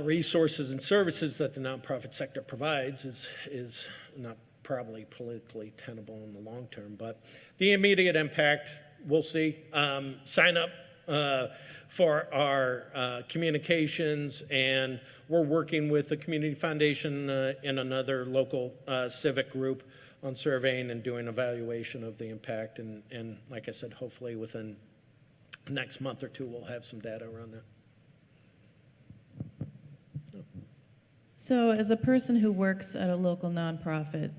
resources and services that the nonprofit sector provides is not probably politically tenable in the long term. But the immediate impact, we'll see. Sign up for our communications, and we're working with the Community Foundation and another local civic group on surveying and doing evaluation of the impact. And like I said, hopefully within the next month or two, we'll have some data around that. So as a person who works at a local nonprofit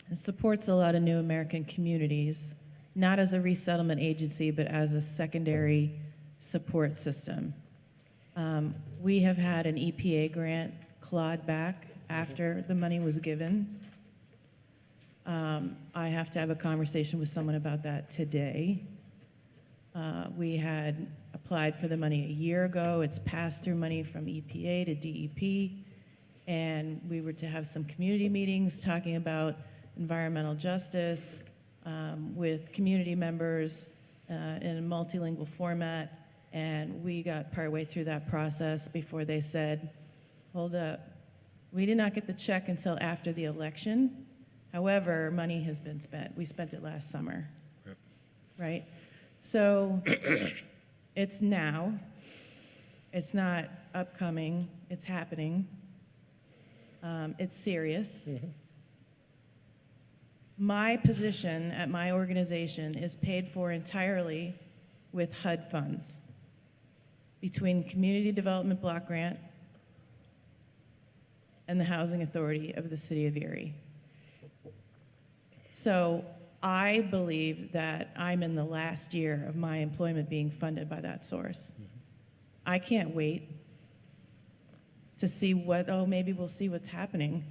and supports a lot of new American communities, not as a resettlement agency, but as a secondary support system, we have had an EPA grant clawed back after the money was given. I have to have a conversation with someone about that today. We had applied for the money a year ago. It's pass-through money from EPA to DEP. And we were to have some community meetings talking about environmental justice with community members in a multilingual format. And we got partway through that process before they said, hold up, we did not get the check until after the election. However, money has been spent. We spent it last summer, right? So it's now. It's not upcoming. It's happening. It's serious. Mm-hmm. My position at my organization is paid for entirely with HUD funds between Community Development Block Grant and the Housing Authority of the City of Erie. So I believe that I'm in the last year of my employment being funded by that source. Mm-hmm. I can't wait to see maybe we'll see what's happening.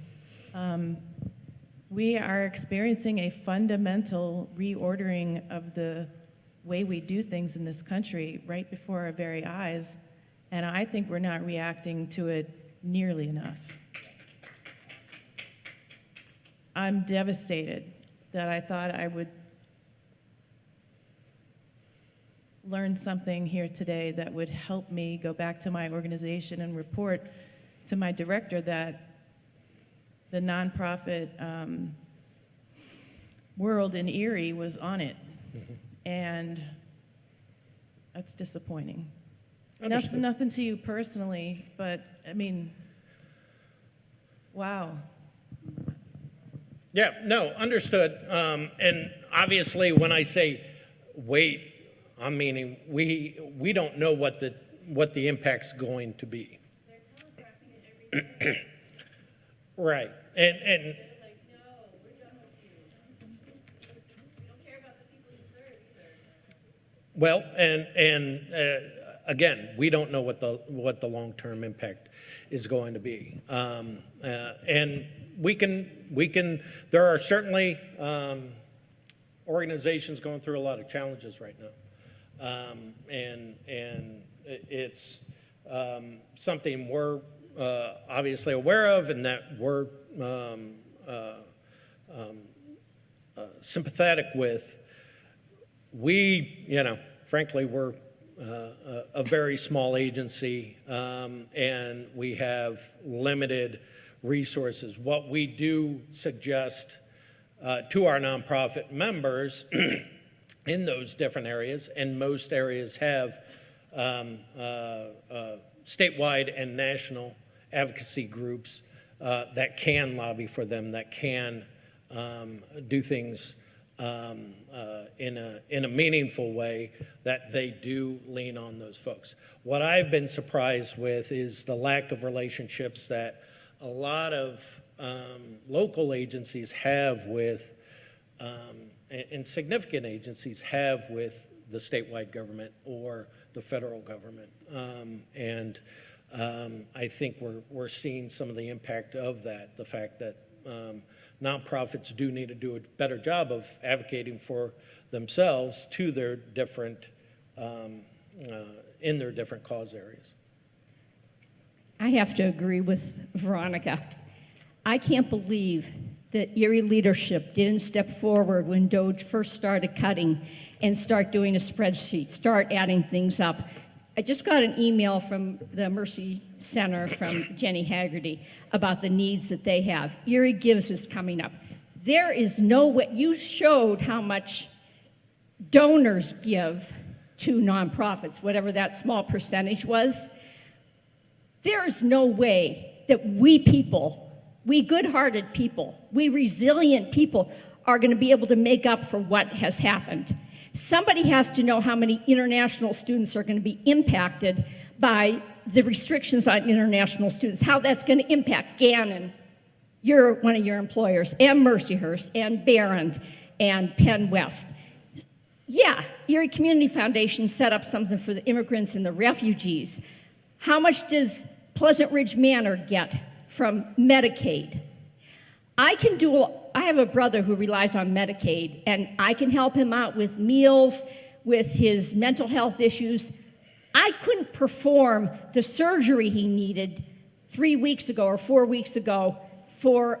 We are experiencing a fundamental reordering of the way we do things in this country right before our very eyes, and I think we're not reacting to it nearly enough. I'm devastated that I thought I would learn something here today that would help me go back to my organization and report to my director that the nonprofit world in Erie was on it. Mm-hmm. And that's disappointing. Nothing to you personally, but I mean, wow. Yeah, no, understood. And obviously when I say wait, I'm meaning we don't know what the impact's going to be. They're telegraphing it every day. Right. And like, no, we're done with you. We don't care about the people you serve either. Well, and again, we don't know what the long-term impact is going to be. And we can there are certainly organizations going through a lot of challenges right now. And it's something we're obviously aware of, and that we're sympathetic with. We, frankly, we're a very small agency, and we have limited resources. What we do suggest to our nonprofit members in those different areas, and most areas have statewide and national advocacy groups that can lobby for them, that can do things in a meaningful way, that they do lean on those folks. What I've been surprised with is the lack of relationships that a lot of local agencies have with, and significant agencies have with the statewide government or the federal government. I think we're seeing some of the impact of that, the fact that nonprofits do need to do a better job of advocating for themselves to their different, in their different cause areas. I have to agree with Veronica. I can't believe that Erie leadership didn't step forward when DOJ first started cutting and start doing a spreadsheet, start adding things up. I just got an email from the Mercy Center from Jenny Haggerty about the needs that they have. Erie Gives is coming up. There is no way, you showed how much donors give to nonprofits, whatever that small percentage was. There is no way that we people, we good-hearted people, we resilient people are going to be able to make up for what has happened. Somebody has to know how many international students are going to be impacted by the restrictions on international students, how that's going to impact Gannon, you're one of your employers, and Mercyhurst, and Barron, and Penn West. Yeah, Erie Community Foundation set up something for the immigrants and the refugees. How much does Pleasant Ridge Manor get from Medicaid? I have a brother who relies on Medicaid, and I can help him out with meals, with his mental health issues. I couldn't perform the surgery he needed 3 weeks ago or 4 weeks ago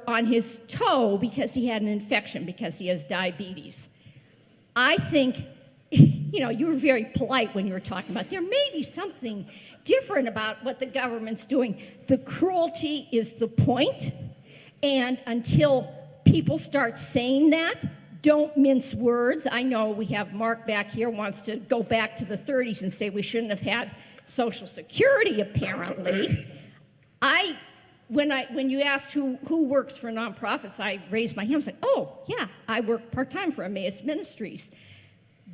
on his toe because he had an infection, because he has diabetes. I think, you were very polite when you were talking about there may be something different about what the government's doing. The cruelty is the point, and until people start saying that, don't mince words. I know we have Mark back here wants to go back to the 30s and say we shouldn't have had Social Security, apparently. When you asked who works for nonprofits, I raised my hand and said, oh, yeah, I work part-time for Emmaus Ministries.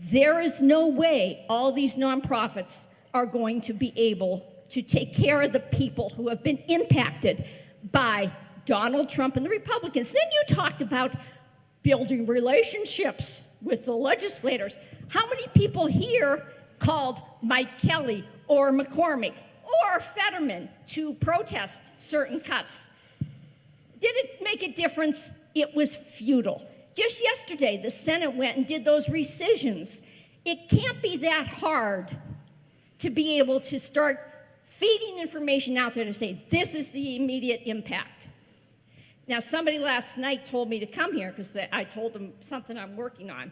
There is no way all these nonprofits are going to be able to take care of the people who have been impacted by Donald Trump and the Republicans. Then you talked about building relationships with the legislators. How many people here called Mike Kelly or McCormick or Fetterman to protest certain cuts? Did it make a difference? It was futile. Just yesterday, the Senate went and did those rescissions. It can't be that hard to be able to start feeding information out there to say, this is the immediate impact. Now, somebody last night told me to come here because I told them something I'm working on.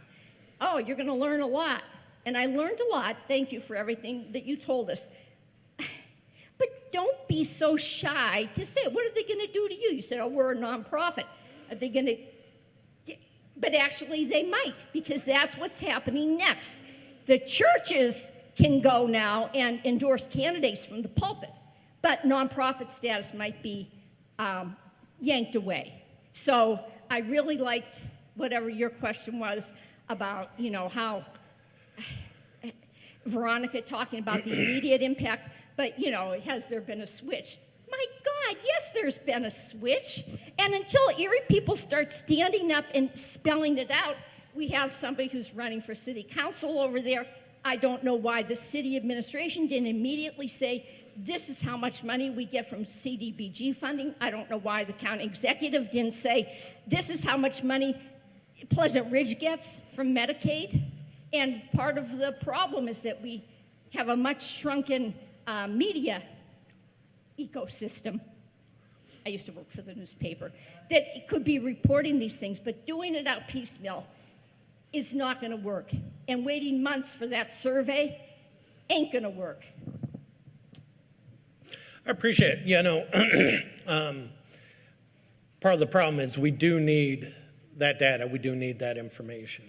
Oh, you're going to learn a lot. And I learned a lot. Thank you for everything that you told us. But don't be so shy to say, what are they going to do to you? You said, oh, we're a nonprofit. Are they going to? But actually, they might, because that's what's happening next. The churches can go now and endorse candidates from the pulpit, but nonprofit status might be yanked away. So I really liked whatever your question was about, how Veronica talking about the immediate impact, but, has there been a switch? My God, yes, there's been a switch. And until Erie people start standing up and spelling it out, we have somebody who's running for city council over there. I don't know why the city administration didn't immediately say, this is how much money we get from CDBG funding. I don't know why the county executive didn't say, this is how much money Pleasant Ridge gets from Medicaid. And part of the problem is that we have a much shrunken media ecosystem. I used to work for the newspaper, that it could be reporting these things, but doing it out piecemeal is not going to work. And waiting months for that survey ain't going to work. I appreciate it. Part of the problem is we do need that data. We do need that information.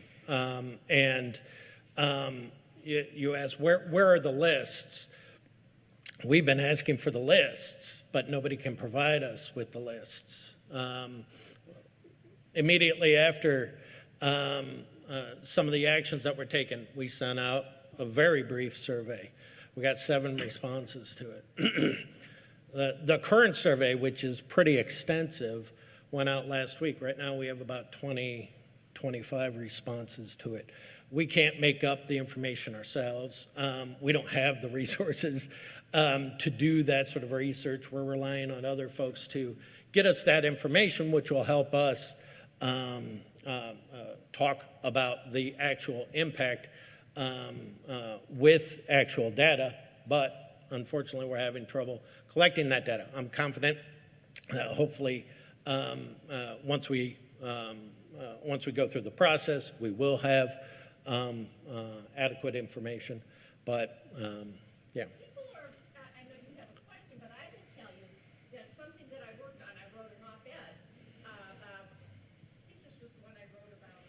You ask, where are the lists? We've been asking for the lists, but nobody can provide us with the lists. Immediately after some of the actions that were taken, we sent out a very brief survey. We got 7 responses to it. The current survey, which is pretty extensive, went out last week. Right now we have about 20, 25 responses to it. We can't make up the information ourselves. We don't have the resources to do that sort of research. We're relying on other folks to get us that information, which will help us talk about the actual impact with actual data, but unfortunately we're having trouble collecting that data. I'm confident that hopefully once we go through the process, we will have adequate information, but yeah. People are, I know you have a question, but I will tell you that something that I worked on, I wrote an op-ed about, I think this was the one I wrote about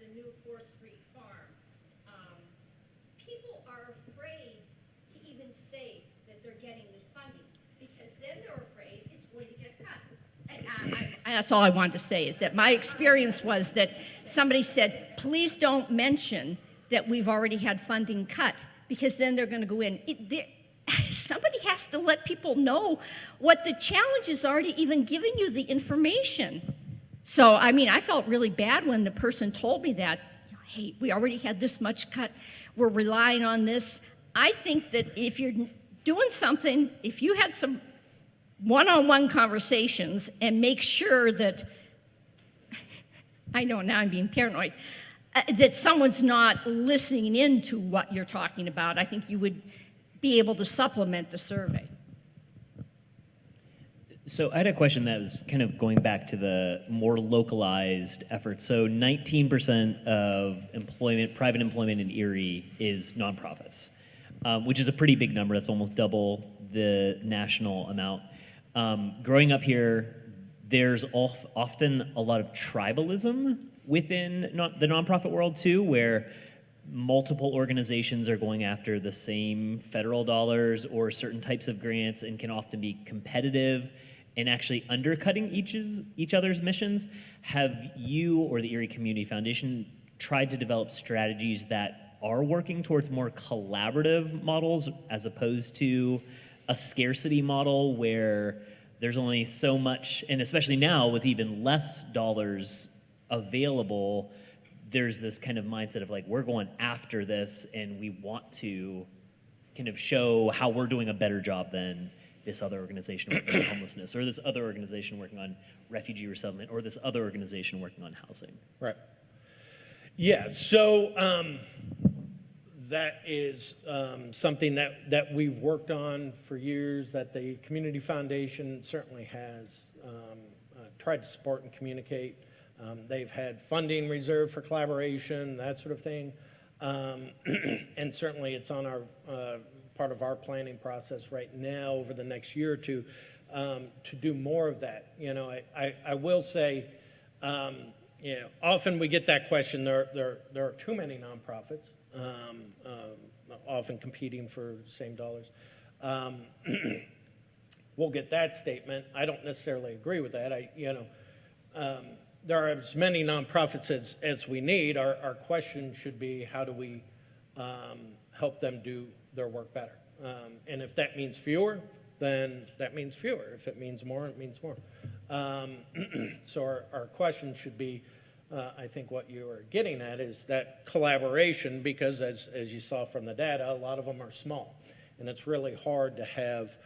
the new 4th Street farm. People are afraid to even say that they're getting this funding because then they're afraid it's going to get cut. And that's all I wanted to say is that my experience was that somebody said, please don't mention that we've already had funding cut because then they're going to go in. Somebody has to let people know what the challenges are to even giving you the information. So, I mean, I felt really bad when the person told me that, hey, we already had this much cut, we're relying on this. I think that if you're doing something, if you had some one-on-one conversations and make sure that, I know now I'm being paranoid, that someone's not listening in to what you're talking about, I think you would be able to supplement the survey. So I had a question that was kind of going back to the more localized efforts. So 19% of employment, private employment in Erie is nonprofits, which is a pretty big number. That's almost double the national amount. Growing up here, there's often a lot of tribalism within the nonprofit world too, where multiple organizations are going after the same federal dollars or certain types of grants and can often be competitive and actually undercutting each other's missions. Have you or the Erie Community Foundation tried to develop strategies that are working towards more collaborative models as opposed to a scarcity model where there's only so much, and especially now with even less dollars available, there's this kind of mindset of like, we're going after this and we want to kind of show how we're doing a better job than this other organization working on homelessness, or this other organization working on refugee resettlement, or this other organization working on housing. Right. Yeah, so that is something that we've worked on for years, that the Community Foundation certainly has tried to support and communicate. They've had funding reserved for collaboration, that sort of thing. And certainly it's on our part of our planning process right now over the next year or two to do more of that. You know, I will say, you know, often we get that question, there are too many nonprofits, often competing for the same dollars. We'll get that statement. I don't necessarily agree with that. There are as many nonprofits as we need. Our question should be, how do we help them do their work better? And if that means fewer, then that means fewer. If it means more, it means more. So our question should be, I think what you are getting at is that collaboration, because as you saw from the data, a lot of them are small. And it's really hard to have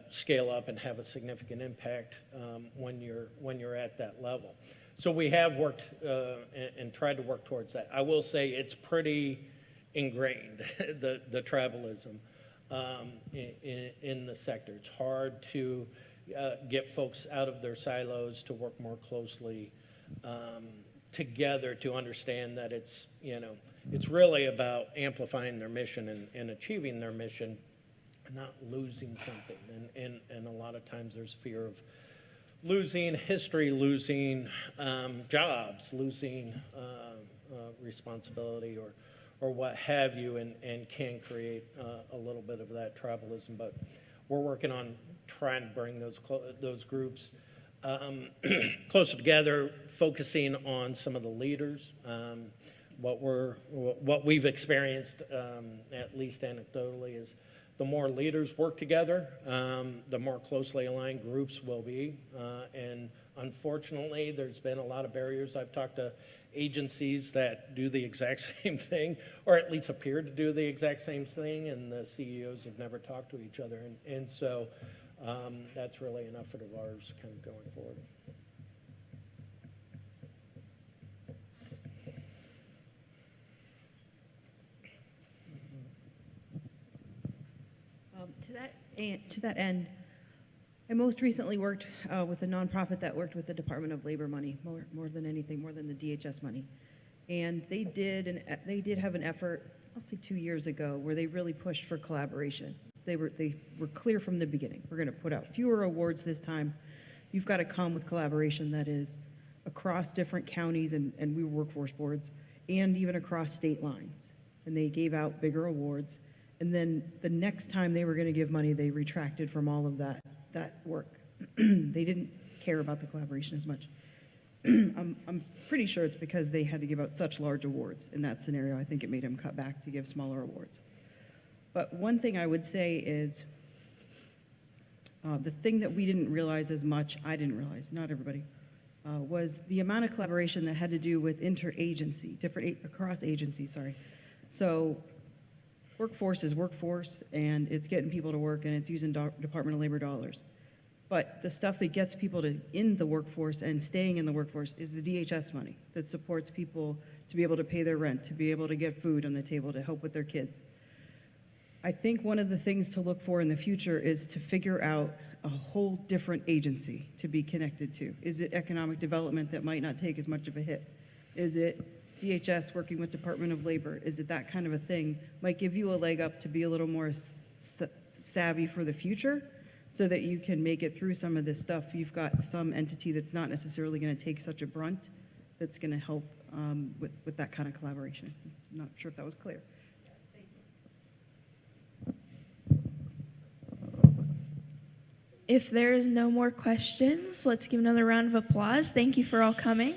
scale up and have a significant impact when you're at that level. So we have worked and tried to work towards that. I will say it's pretty ingrained, the tribalism in the sector. It's hard to get folks out of their silos to work more closely together to understand that it's, it's really about amplifying their mission and achieving their mission, not losing something. And a lot of times there's fear of losing history, losing jobs, losing responsibility or what have you, and can create a little bit of that tribalism. But we're working on trying to bring those groups closer together, focusing on some of the leaders. What we've experienced, at least anecdotally, is the more leaders work together, the more closely aligned groups will be. And unfortunately, there's been a lot of barriers. I've talked to agencies that do the exact same thing, or at least appear to do the exact same thing, and the CEOs have never talked to each other. And so that's really an effort of ours kind of going forward. To that end, I most recently worked with a nonprofit that worked with the Department of Labor money, more than anything, more than the DHS money. And they did have an effort, I'll say 2 years ago, where they really pushed for collaboration. They were clear from the beginning. We're going to put out fewer awards this time. You've got to come with collaboration that is across different counties and we were workforce boards, and even across state lines. And they gave out bigger awards. And then the next time they were going to give money, they retracted from all of that work. They didn't care about the collaboration as much. I'm pretty sure it's because they had to give out such large awards in that scenario. I think it made them cut back to give smaller awards. But one thing I would say is the thing that we didn't realize as much, I didn't realize, not everybody, was the amount of collaboration that had to do with interagency, across agencies, sorry. So workforce is workforce, and it's getting people to work, and it's using Department of Labor dollars. But the stuff that gets people in the workforce and staying in the workforce is the DHS money that supports people to be able to pay their rent, to be able to get food on the table, to help with their kids. I think one of the things to look for in the future is to figure out a whole different agency to be connected to. Is it economic development that might not take as much of a hit? Is it DHS working with Department of Labor? Is it that kind of a thing? Might give you a leg up to be a little more savvy for the future so that you can make it through some of this stuff. You've got some entity that's not necessarily going to take such a brunt that's going to help with that kind of collaboration. I'm not sure if that was clear. If there is no more questions, let's give another round of applause. Thank you for all coming.